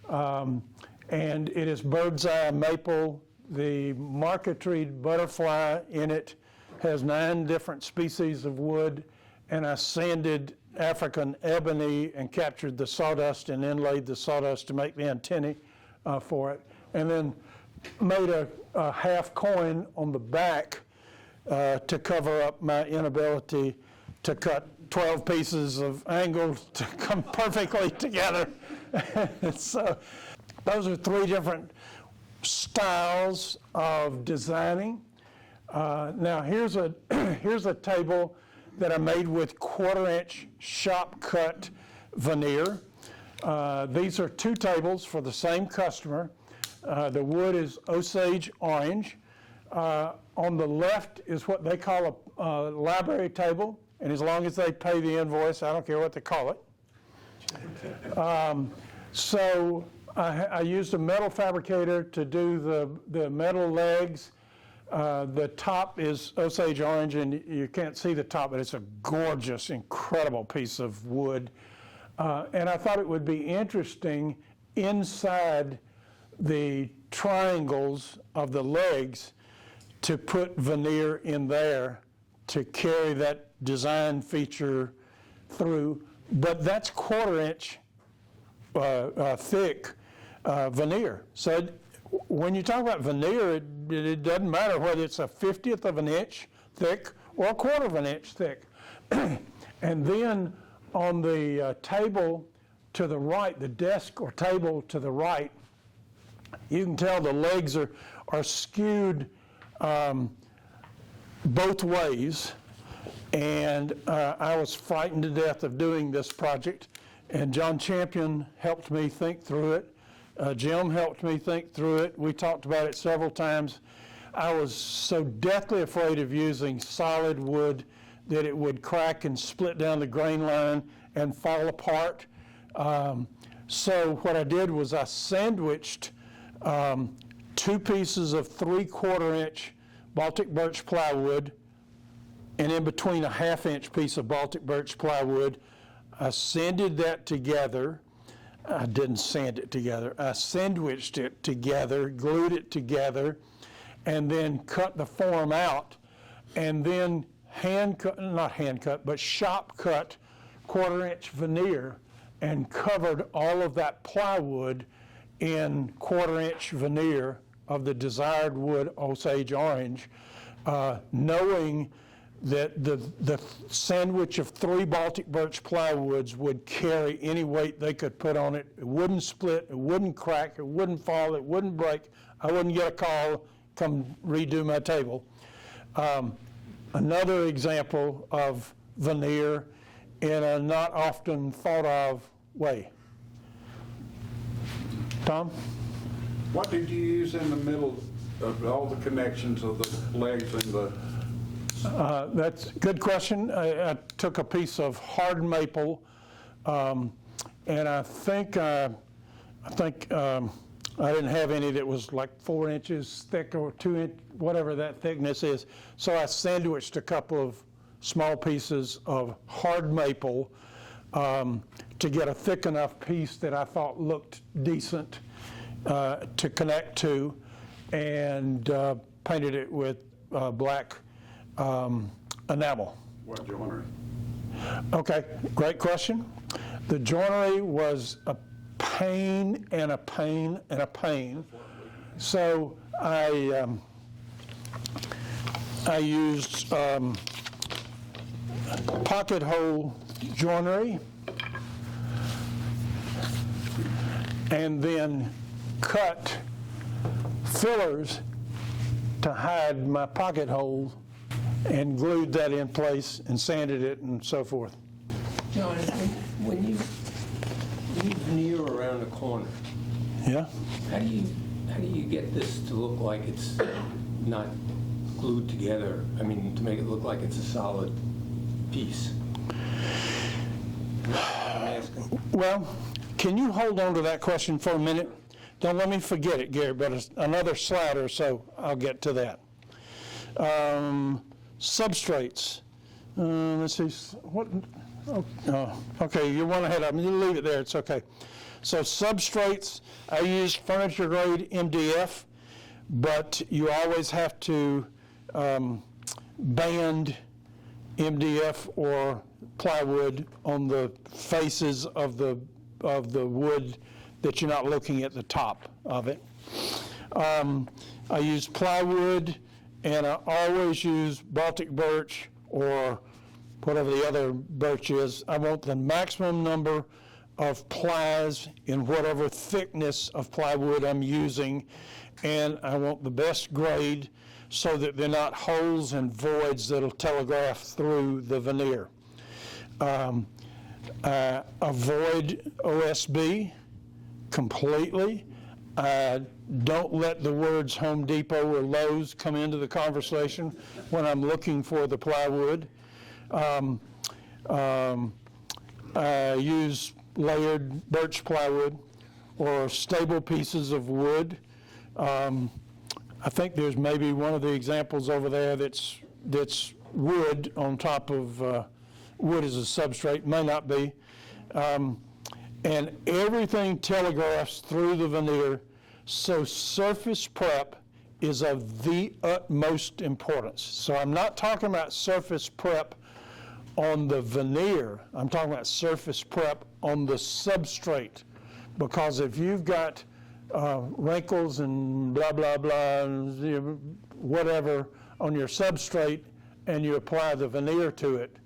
and it is bird's eye maple. The marquetry butterfly in it has 9 different species of wood, and I sanded African ebony and captured the sawdust and inlaid the sawdust to make the antennae for it, and then made a half coin on the back to cover up my inability to cut 12 pieces of angle to come perfectly together. So those are 3 different styles of designing. Now here's a table that I made with 1/4 inch shop cut veneer. These are 2 tables for the same customer. The wood is Osage orange. On the left is what they call a library table, and as long as they pay the invoice, I don't care what they call it. So I used a metal fabricator to do the metal legs. The top is Osage orange, and you can't see the top, but it's a gorgeous, incredible piece of wood. And I thought it would be interesting inside the triangles of the legs to put veneer in there to carry that design feature through. But that's 1/4 inch thick veneer. So when you talk about veneer, it doesn't matter whether it's a 1/50th of an inch thick or a 1/4 of an inch thick. And then on the table to the right, the desk or table to the right, you can tell the legs are skewed both ways. And I was frightened to death of doing this project. And John Champion helped me think through it. Jim helped me think through it. We talked about it several times. I was so deathly afraid of using solid wood that it would crack and split down the grain line and fall apart. So what I did was I sandwiched 2 pieces of 3/4 inch Baltic birch plywood, and in between a 1/2 inch piece of Baltic birch plywood. I sanded that together. I didn't sand it together. I sandwiched it together, glued it together, and then cut the form out, and then not hand cut, but shop cut 1/4 inch veneer and covered all of that plywood in 1/4 inch veneer of the desired wood, Osage orange, knowing that the sandwich of 3 Baltic birch plywoods would carry any weight they could put on it. It wouldn't split, it wouldn't crack, it wouldn't fall, it wouldn't break. I wouldn't get a call, come redo my table. Another example of veneer in a not often thought of way. Tom? What did you use in the middle of all the connections of the legs and the... That's a good question. I took a piece of hard maple, and I think I didn't have any that was like 4 inches thick or 2 inch, whatever that thickness is. So I sandwiched a couple of small pieces of hard maple to get a thick enough piece that I thought looked decent to connect to, and painted it with black enamel. What joinery? Okay, great question. The joinery was a pain and a pain and a pain. So I used pocket hole joinery, and then cut fillers to hide my pocket hole, and glued that in place and sanded it and so forth. John, when you veneer around the corner, Yeah? how do you get this to look like it's not glued together? I mean, to make it look like it's a solid piece? I'm asking. Well, can you hold on to that question for a minute? don't let me forget it, Gary, but it's another slide or so, I'll get to that. Substrates. Let's see, what, okay, you're one ahead of me, you leave it there, it's okay. So substrates, I use furniture grade MDF, but you always have to band MDF or plywood on the faces of the wood that you're not looking at the top of it. I use plywood, and I always use Baltic birch or whatever the other birch is. I want the maximum number of plies in whatever thickness of plywood I'm using, and I want the best grade so that they're not holes and voids that'll telegraph through the veneer. Avoid OSB completely. Don't let the words Home Depot or Lowe's come into the conversation when I'm looking for the plywood. I use layered birch plywood or stable pieces of wood. I think there's maybe one of the examples over there that's wood on top of wood as a substrate, may not be. And everything telegraphs through the veneer, so surface prep is of the utmost importance. So I'm not talking about surface prep on the veneer, I'm talking about surface prep on the substrate. Because if you've got wrinkles and blah, blah, blah, and whatever on your substrate, and you apply the veneer to it,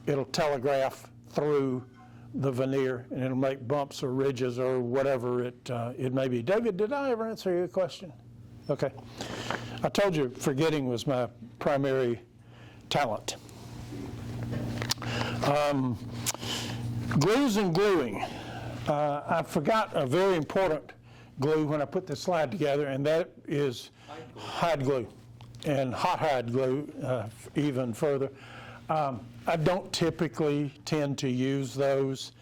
it'll telegraph through the veneer, and it'll make bumps or ridges or whatever it may be. David, did I ever answer your question? Okay. I told you forgetting was my primary talent. Glues and gluing. I forgot a very important glue when I put this slide together, and that is hide glue, and hot hide glue even further. I don't typically tend to use those.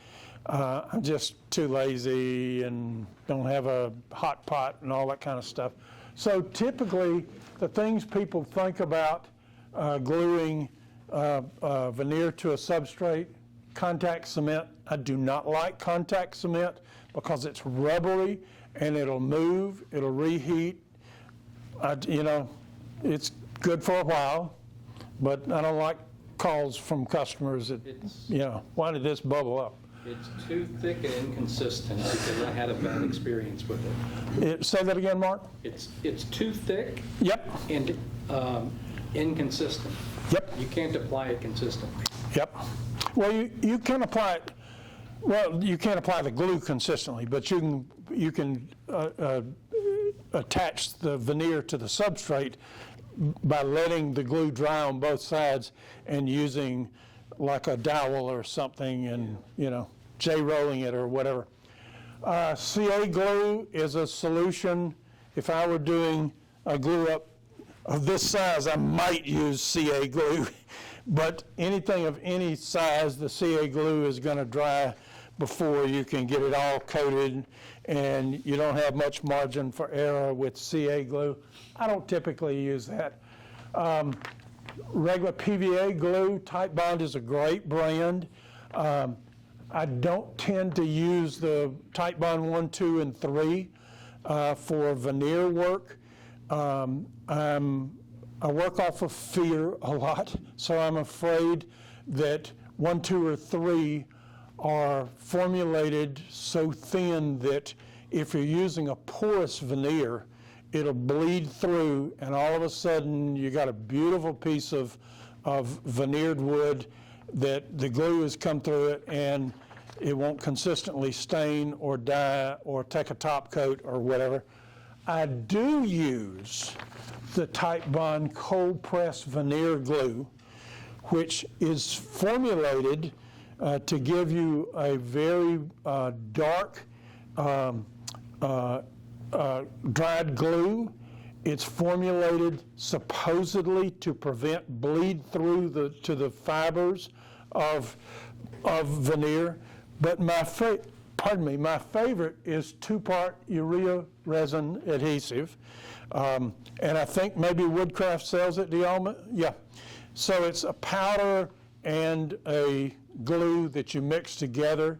I'm just too lazy and don't have a hot pot and all that kind of stuff. So typically, the things people think about gluing veneer to a substrate, contact cement. I do not like contact cement because it's rubbery and it'll move, it'll reheat. It's good for a while, but I don't like calls from customers that, why did this bubble up? It's too thick and inconsistent because I had a bad experience with it. Say that again, Mark? It's too thick. Yep. And inconsistent. Yep. You can't apply it consistently. Yep. Well, you can apply it. Well, you can't apply the glue consistently, but you can attach the veneer to the substrate by letting the glue dry on both sides and using like a dowel or something, and J-rolling it or whatever. CA glue is a solution. If I were doing a glue up of this size, I might use CA glue, but anything of any size, the CA glue is going to dry before you can get it all coated, and you don't have much margin for error with CA glue. I don't typically use that. Regular PVA glue, Type Bond is a great brand. I don't tend to use the Type Bond 1, 2, and 3 for veneer work. I work off of fear a lot, so I'm afraid that 1, 2, or 3 are formulated so thin that if you're using a porous veneer, it'll bleed through, and all of a sudden you got a beautiful piece of veneered wood that the glue has come through it, and it won't consistently stain or dye or take a top coat or whatever. I do use the Type Bond cold press veneer glue, which is formulated to give you a very dark dried glue. It's formulated supposedly to prevent bleed through to the fibers of veneer. But pardon me, my favorite is 2-part urea resin adhesive. And I think maybe Woodcraft sells it, do y'all? Yeah. So it's a powder and a glue that you mix together,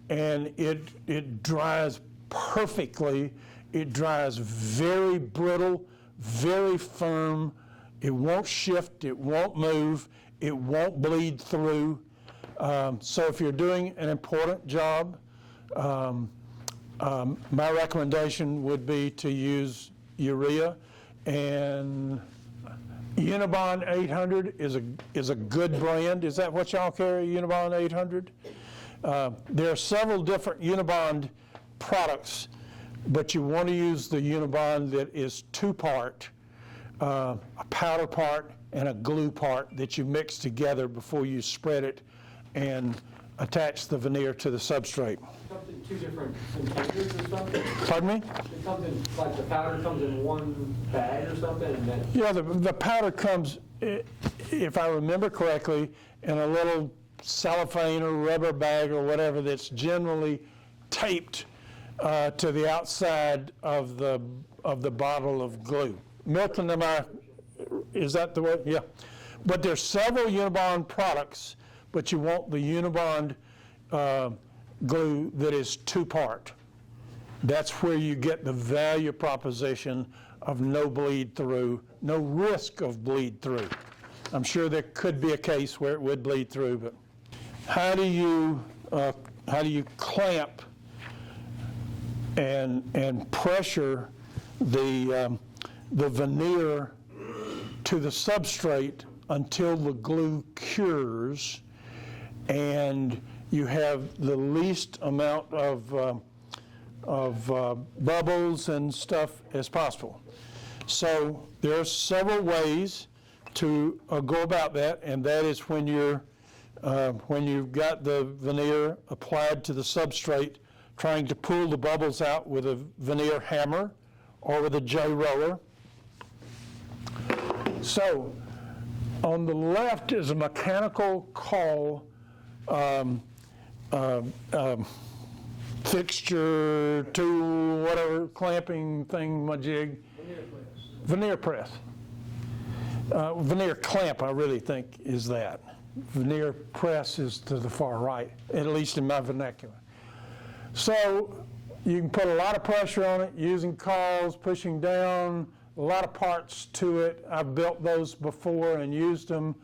and it dries perfectly. It dries very brittle, very firm. It won't shift, it won't move, it won't bleed through. So if you're doing an important job, my recommendation would be to use urea, and Unibond 800 is a good brand. Is that what y'all carry, Unibond 800? There are several different Unibond products, but you want to use the Unibond that is 2-part, a powder part and a glue part that you mix together before you spread it and attach the veneer to the substrate. Comes in 2 different containers or something? Pardon me? It comes in, like the powder comes in one bag or something, and then... Yeah, the powder comes, if I remember correctly, in a little cellophane or rubber bag or whatever that's generally taped to the outside of the bottle of glue. Milton, is that the word? Yeah. But there's several Unibond products, but you want the Unibond glue that is 2-part. That's where you get the value proposition of no bleed through, no risk of bleed through. I'm sure there could be a case where it would bleed through, but how do you clamp and pressure the veneer to the substrate until the glue cures and you have the least amount of bubbles and stuff as possible? So there are several ways to go about that, and that is when you've got the veneer applied to the substrate, trying to pull the bubbles out with a veneer hammer or with a J roller. So on the left is a mechanical caul fixture, tool, whatever, clamping thing, majig. Veneer press. Veneer clamp, I really think, is that. Veneer press is to the far right, at least in my vernacular. So you can put a lot of pressure on it using cauls, pushing down, a lot of parts to it. I've built those before and used them.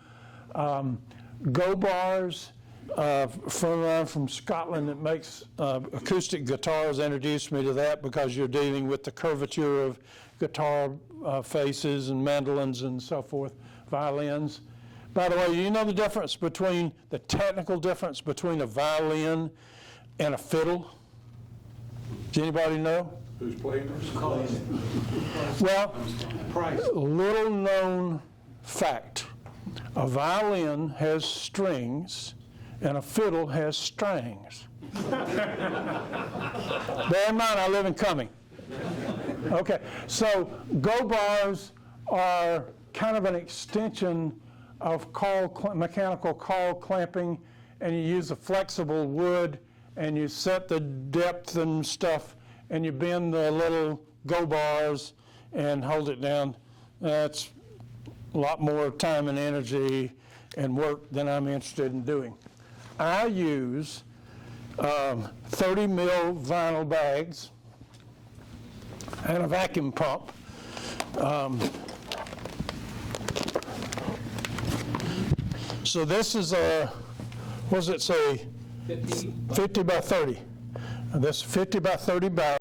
Go bars, from Scotland that makes acoustic guitars, introduced me to that because you're dealing with the curvature of guitar faces and mandolins and so forth, violins. By the way, you know the technical difference between a violin and a fiddle? Does anybody know? Who's playing this? Well, little known fact. A violin has strings and a fiddle has strings. Bear in mind, I live in Cumming. Okay, so go bars are kind of an extension of mechanical caul clamping, and you use a flexible wood and you set the depth and stuff and you bend the little go bars and hold it down. That's a lot more time and energy and work than I'm interested in doing. I use 30 mil vinyl bags and a vacuum pump. So this is what does it say? 50 by 30. This 50 by 30 bag.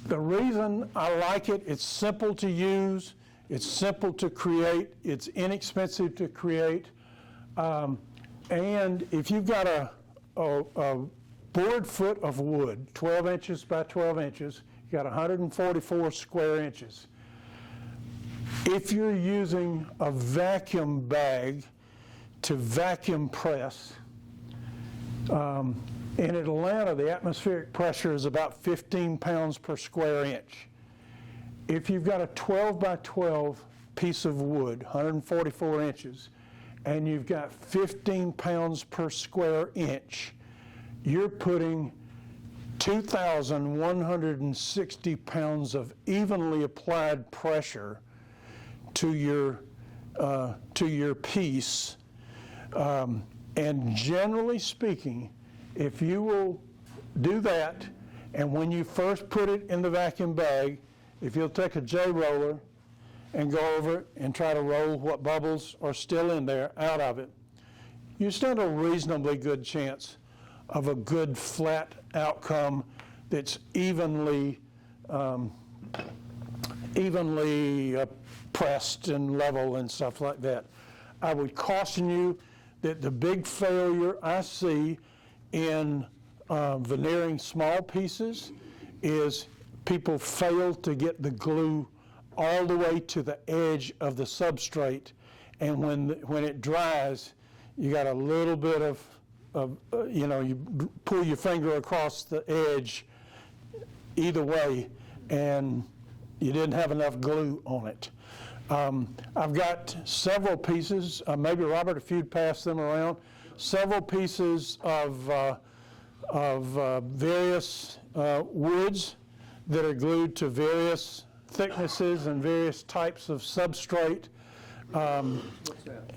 The reason I like it, it's simple to use, it's simple to create, it's inexpensive to create, and if you've got a board foot of wood, 12 inches by 12 inches, you got 144 square inches. If you're using a vacuum bag to vacuum press, in Atlanta, the atmospheric pressure is about 15 pounds per square inch. If you've got a 12 by 12 piece of wood, 144 inches, and you've got 15 pounds per square inch, you're putting 2,160 pounds of evenly applied pressure to your piece. And generally speaking, if you will do that, and when you first put it in the vacuum bag, if you'll take a J-roller and go over it and try to roll what bubbles are still in there out of it, you stand a reasonably good chance of a good flat outcome that's evenly pressed and level and stuff like that. I would caution you that the big failure I see in veneering small pieces is people fail to get the glue all the way to the edge of the substrate, and when it dries, you got a little bit of you pull your finger across the edge either way, and you didn't have enough glue on it. I've got several pieces, maybe Robert, if you'd pass them around, several pieces of various woods that are glued to various thicknesses and various types of substrate. What's that?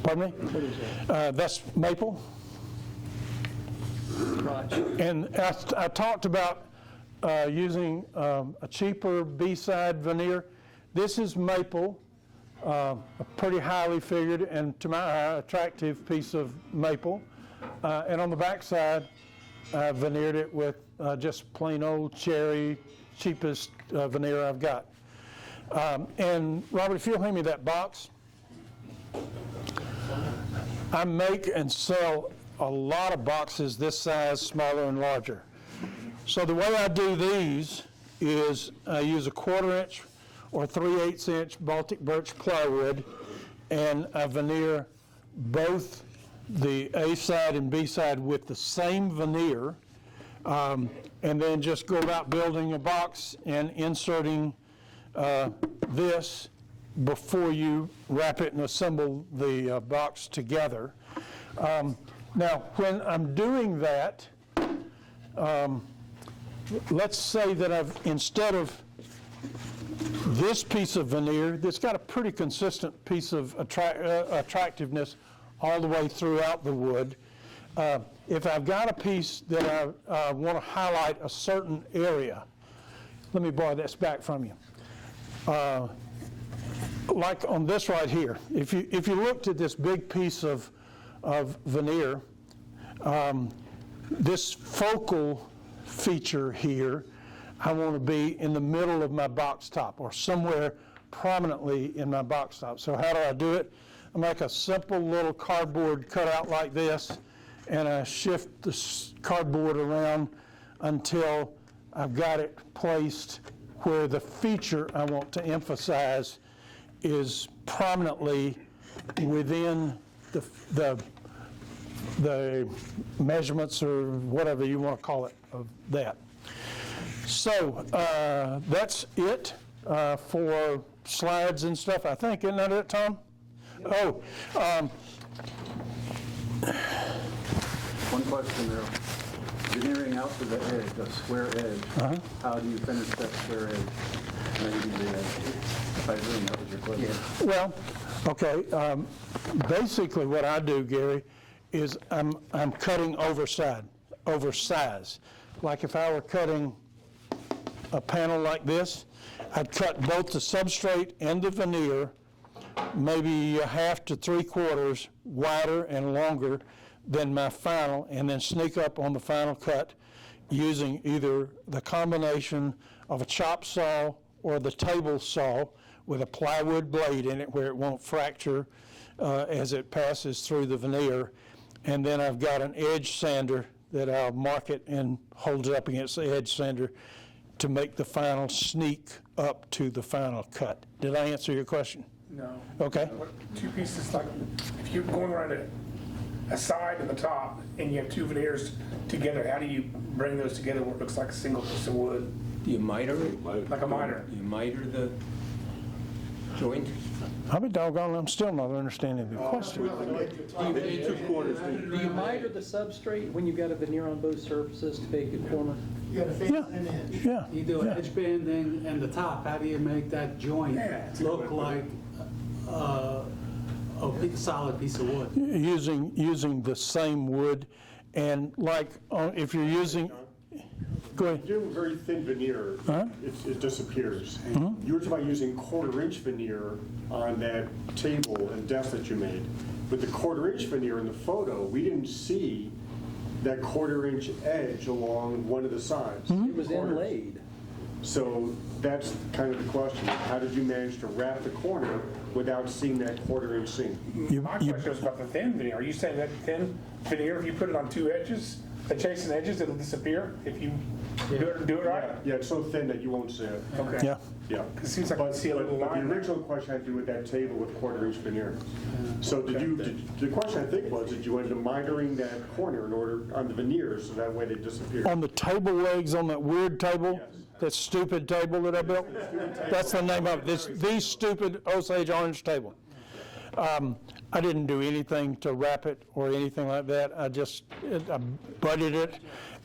Pardon me? What is that? That's maple. Right. And I talked about using a cheaper B-side veneer. This is maple, a pretty highly figured and to my eye attractive piece of maple. And on the back side, I veneered it with just plain old cherry, cheapest veneer I've got. And Robert, if you'll hand me that box. I make and sell a lot of boxes this size, smaller and larger. So the way I do these is I use a 1/4 inch or 3/8 inch Baltic birch plywood, and I veneer both the A side and B side with the same veneer, and then just go about building a box and inserting this before you wrap it and assemble the box together. Now, when I'm doing that, let's say that instead of this piece of veneer that's got a pretty consistent piece of attractiveness all the way throughout the wood, if I've got a piece that I want to highlight a certain area, let me borrow this back from you. Like on this right here, if you looked at this big piece of veneer, this focal feature here, I want to be in the middle of my box top or somewhere prominently in my box top. So how do I do it? I make a simple little cardboard cutout like this, and I shift the cardboard around until I've got it placed where the feature I want to emphasize is prominently within the measurements or whatever you want to call it of that. So that's it for slides and stuff, I think. Isn't that it, Tom? Oh. One question there. Veneering out to the edge, a square edge, how do you finish that square edge? Maybe the edge. If I assume that was your question. Well, okay. Basically what I do, Gary, is I'm cutting oversize. Like if I were cutting a panel like this, I'd cut both the substrate and the veneer maybe 1/2 to 3/4 wider and longer than my final, and then sneak up on the final cut using either the combination of a chop saw or the table saw with a plywood blade in it where it won't fracture as it passes through the veneer. And then I've got an edge sander that I'll mark it and hold it up against the edge sander to make the final sneak up to the final cut. Did I answer your question? No. Okay. Two pieces, like, if you're going around a side and the top, and you have two veneers together, how do you bring those together where it looks like a single piece of wood? Do you miter it? Like a miter? You miter the joint? I'll be doggone, I'm still not understanding the question. Do you miter the substrate when you've got a veneer on both surfaces to make a corner? You got a face Yeah, and an edge. yeah. You do edge banding and the top, how do you make that joint look like a solid piece of wood? Using the same wood, and like, if you're using, go ahead. If you do very thin veneer, it disappears. You were talking about using 1/4-inch veneer on that table and desk that you made. With the 1/4-inch veneer in the photo, we didn't see that 1/4-inch edge along one of the sides. It was inlaid. So that's kind of the question. How did you manage to wrap the corner without seeing that 1/4-inch seam? My question was about the thin veneer. Are you saying that thin veneer, if you put it on two edges, adjacent edges, it'll disappear if you do it right? Yeah, it's so thin that you won't see it. Okay. Yeah. Yeah. It seems like I see a little But line the there. original question had to do with that table with 1/4-inch veneer. So the question I think was, did you end up mitering that corner in order, on the veneers, so that way they disappear? On the table legs, on that weird table, that stupid table that I built, that's the name of it, the stupid Osage orange table. I didn't do anything to wrap it or anything like that. I butted it,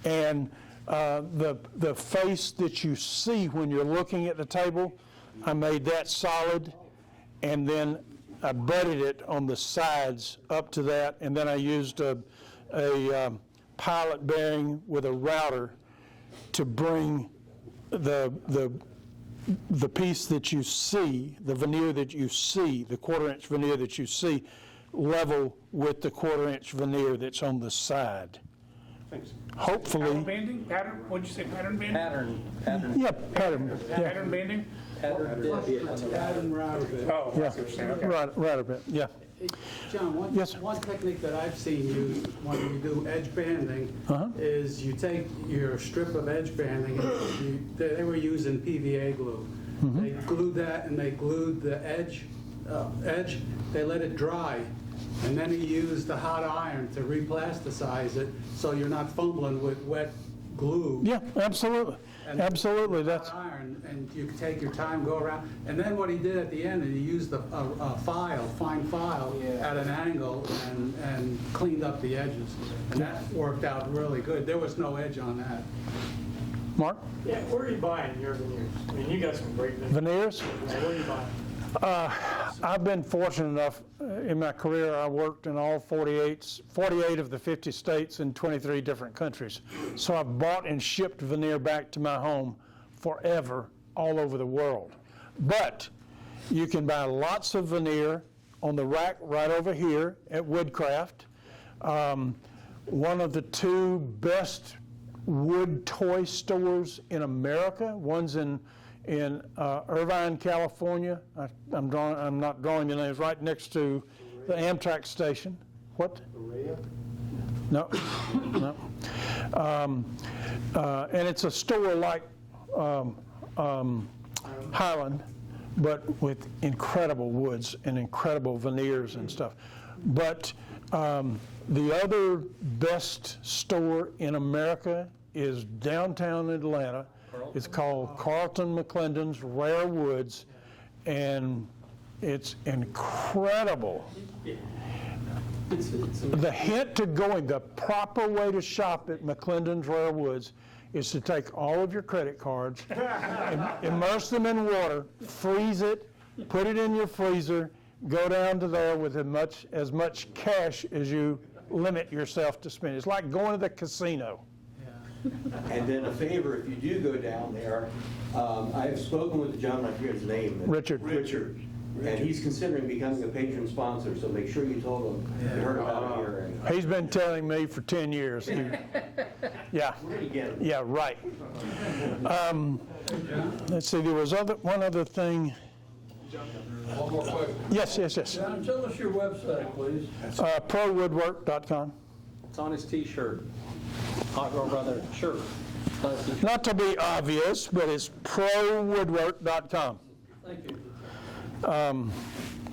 and the face that you see when you're looking at the table, I made that solid, and then I butted it on the sides up to that, and then I used a pilot bearing with a router to bring the piece that you see, the veneer that you see, the 1/4-inch veneer that you see, level with the 1/4-inch veneer that's on the side. Thanks. Hopefully, Pattern banding? Pattern, what'd you say, pattern banding? Pattern. yeah, pattern, yeah, Pattern banding? Pattern bit on the Pattern router bit. Oh, I see yeah, what you're saying, okay. right a bit, yeah. John, Yes. one technique that I've seen used when you do edge banding is you take your strip of edge banding, and they were using PVA glue. They glued that and they glued the edge, they let it dry, and then you use the hot iron to replasticize it so you're not fumbling with wet glue. Yeah, absolutely, absolutely, that's, Hot iron, and you can take your time, go around, and then what he did at the end, he used a fine file at an angle and cleaned up the edges, and that worked out really good. There was no edge on that. Mark, Yeah, where are you buying your veneers? I mean, you got some great veneers. veneers? Where are you buying? I've been fortunate enough, in my career, I worked in all 48 of the 50 states in 23 different countries. So I've bought and shipped veneer back to my home forever, all over the world. But you can buy lots of veneer on the rack right over here at Woodcraft. One of the two best wood toy stores in America, one's in Irvine, California. I'm not drawing the names, right next to the Amtrak station. What? No, no. And it's a store like Highland, but with incredible woods and incredible veneers and stuff. But the other best store in America is downtown Atlanta. It's called Carlton McClendon's Rare Woods, and it's incredible. The hint to going, the proper way to shop at McClendon's Rare Woods is to take all of your credit cards, immerse them in water, freeze it, put it in your freezer, go down to there with as much cash as you limit yourself to spend. It's like going to the casino. And then a favor, if you do go down there, I have spoken with the gentleman, I forget his name. Richard. Richard. And he's considering becoming a patron sponsor, so make sure you told him you heard about it here. He's been telling me for 10 years. Yeah. We're gonna get him. Yeah, right. Let's see, there was one other thing. One more question. Yes. John, tell us your website, please. Prowoodwork.com. It's on his T-shirt. Or rather, shirt. Not to be obvious, but it's prowoodwork.com. Thank you. And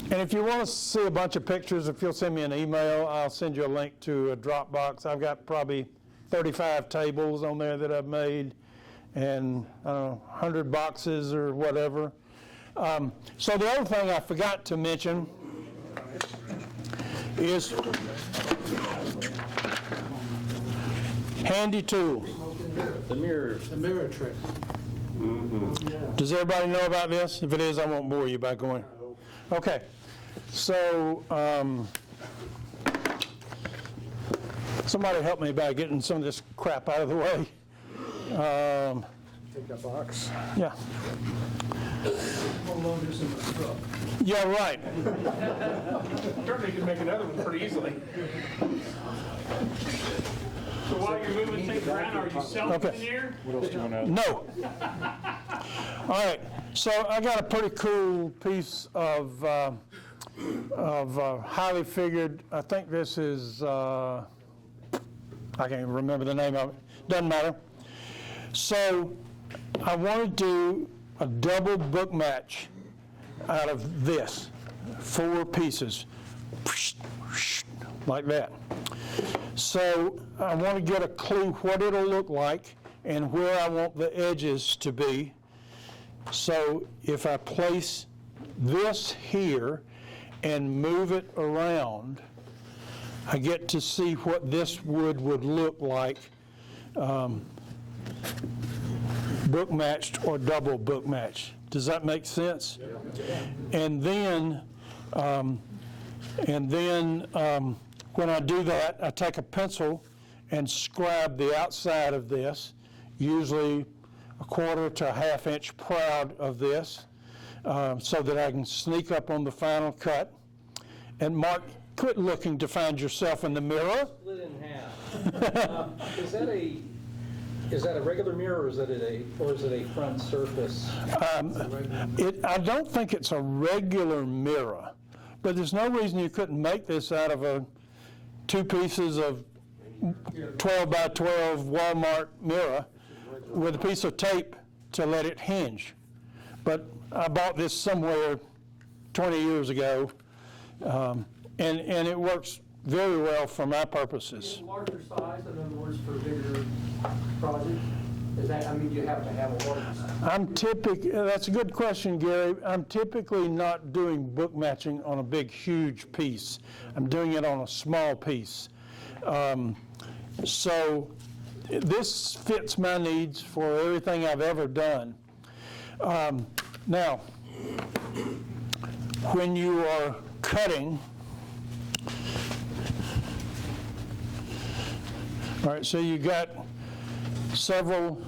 if you want to see a bunch of pictures, if you'll send me an email, I'll send you a link to a Dropbox. I've got probably 35 tables on there that I've made, and I don't know, 100 boxes or whatever. So the other thing I forgot to mention is handy tool. The mirror trick. Does everybody know about this? If it is, I won't bore you by going. Okay, so somebody help me by getting some of this crap out of the way. Take that box. Yeah. Yeah, right. Certainly could make another one pretty easily. So while you're moving things around, are you self-veneer? What else do you want to add? No. All right, so I got a pretty cool piece of highly figured, I think this is, I can't even remember the name of it, doesn't matter. So I want to do a double book match out of this, 4 pieces, like that. So I want to get a clue what it'll look like and where I want the edges to be. So if I place this here and move it around, I get to see what this wood would look like, book matched or double book matched. Does that make sense? And then when I do that, I take a pencil and scribe the outside of this, usually a 1/4 to a 1/2 inch proud of this, so that I can sneak up on the final cut. And Mark, quit looking to find yourself in the mirror. Split in half. Is that a regular mirror, or is it a front surface? I don't think it's a regular mirror, but there's no reason you couldn't make this out of 2 pieces of 12 by 12 Walmart mirror with a piece of tape to let it hinge. But I bought this somewhere 20 years ago, and it works very well for my purposes. Larger size, in other words, for bigger projects? Is that, I mean, you have to have a larger size? That's a good question, Gary. I'm typically not doing book matching on a big, huge piece. I'm doing it on a small piece. So this fits my needs for everything I've ever done. Now, when you are cutting, all right, so you got several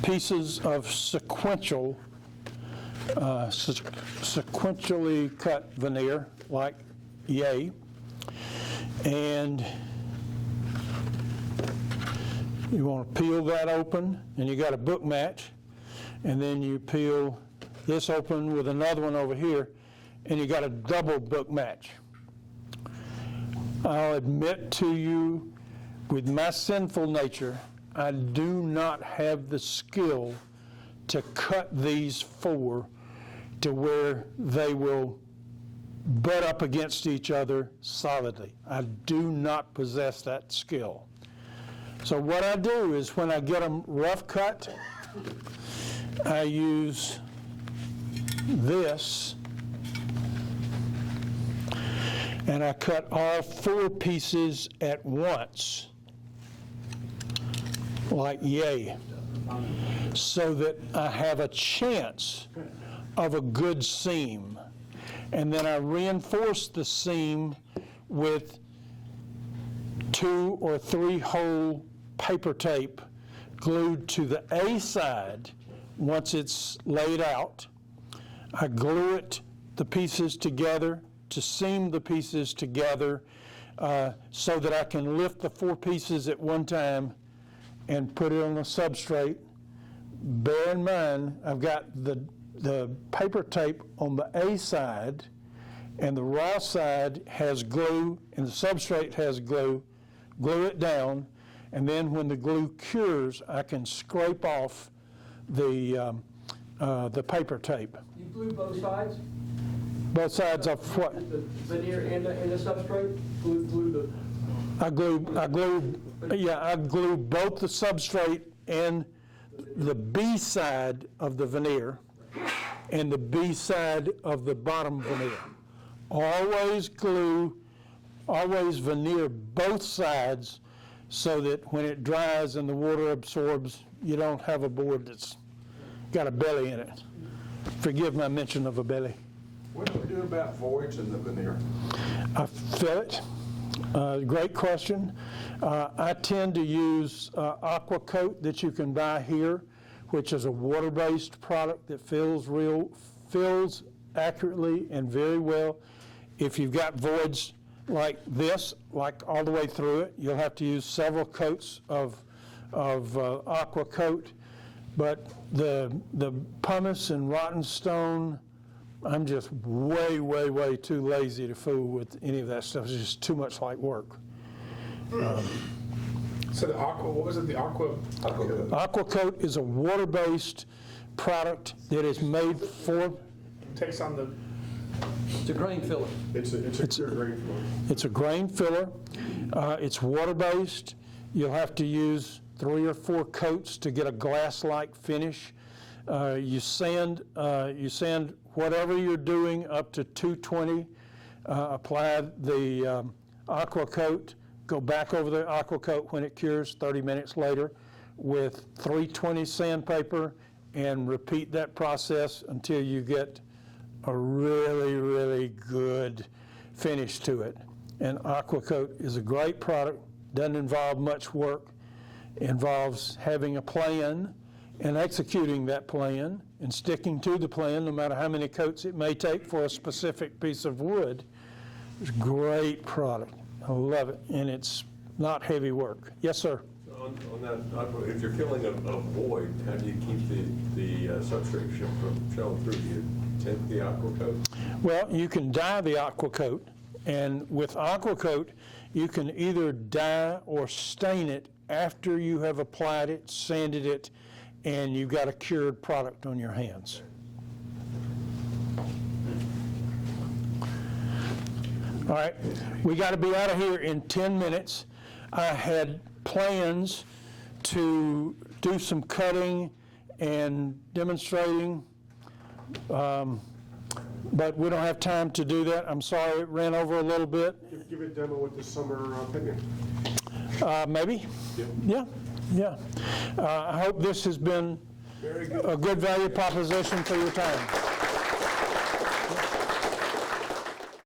pieces of sequentially cut veneer, like yay, and you want to peel that open, and you got a book match, and then you peel this open with another one over here, and you got a double book match. I'll admit to you, with my sinful nature, I do not have the skill to cut these 4 to where they will butt up against each other solidly. I do not possess that skill. So what I do is when I get them rough cut, I use this, and I cut all 4 pieces at once, like yay, so that I have a chance of a good seam. And then I reinforce the seam with 2 or 3 hole paper tape glued to the A side. Once it's laid out, I glue the pieces together to seam the pieces together, so that I can lift the 4 pieces at one time and put it on the substrate. Bear in mind, I've got the paper tape on the A side, and the raw side has glue, and the substrate has glue. Glue it down, and then when the glue cures, I can scrape off the paper tape. You glue both sides? Both sides of what? The veneer and the substrate? Glue the... I glue both the substrate and the B side of the veneer. and the B side of the bottom veneer. Always glue, always veneer both sides so that when it dries and the water absorbs, you don't have a board that's got a belly in it. Forgive my mention of a belly. What do we do about voids in the veneer? I fill it. Great question. I tend to use Aqua Coat that you can buy here, which is a water-based product that fills accurately and very well. If you've got voids like this, like all the way through it, you'll have to use several coats of Aqua Coat. But the pumice and rotten stone, I'm just way, way, way too lazy to fool with any of that stuff. It's just too much like work. So the aqua, what was it, the aqua? Aqua Coat is a water-based product that is made for... Takes on the... It's a grain filler. It's a clear grain filler. It's a grain filler. It's water-based. You'll have to use 3 or 4 coats to get a glass-like finish. You sand whatever you're doing up to 220. Apply the Aqua Coat. Go back over the Aqua Coat when it cures 30 minutes later with 320 sandpaper, and repeat that process until you get a really, really good finish to it. And Aqua Coat is a great product, doesn't involve much work, involves having a plan and executing that plan and sticking to the plan no matter how many coats it may take for a specific piece of wood. It's a great product. I love it, and it's not heavy work. Yes, sir? On that, if you're filling a void, how do you keep the substrate from showing through? Do you tint the Aqua Coat? Well, you can dye the Aqua Coat, and with Aqua Coat, you can either dye or stain it after you have applied it, sanded it, and you've got a cured product on your hands. All right, we got to be out of here in 10 minutes. I had plans to do some cutting and demonstrating, but we don't have time to do that. I'm sorry it ran over a little bit. Give a demo with the summer picnic. Maybe. Yeah. I hope this has been a good value proposition for your time.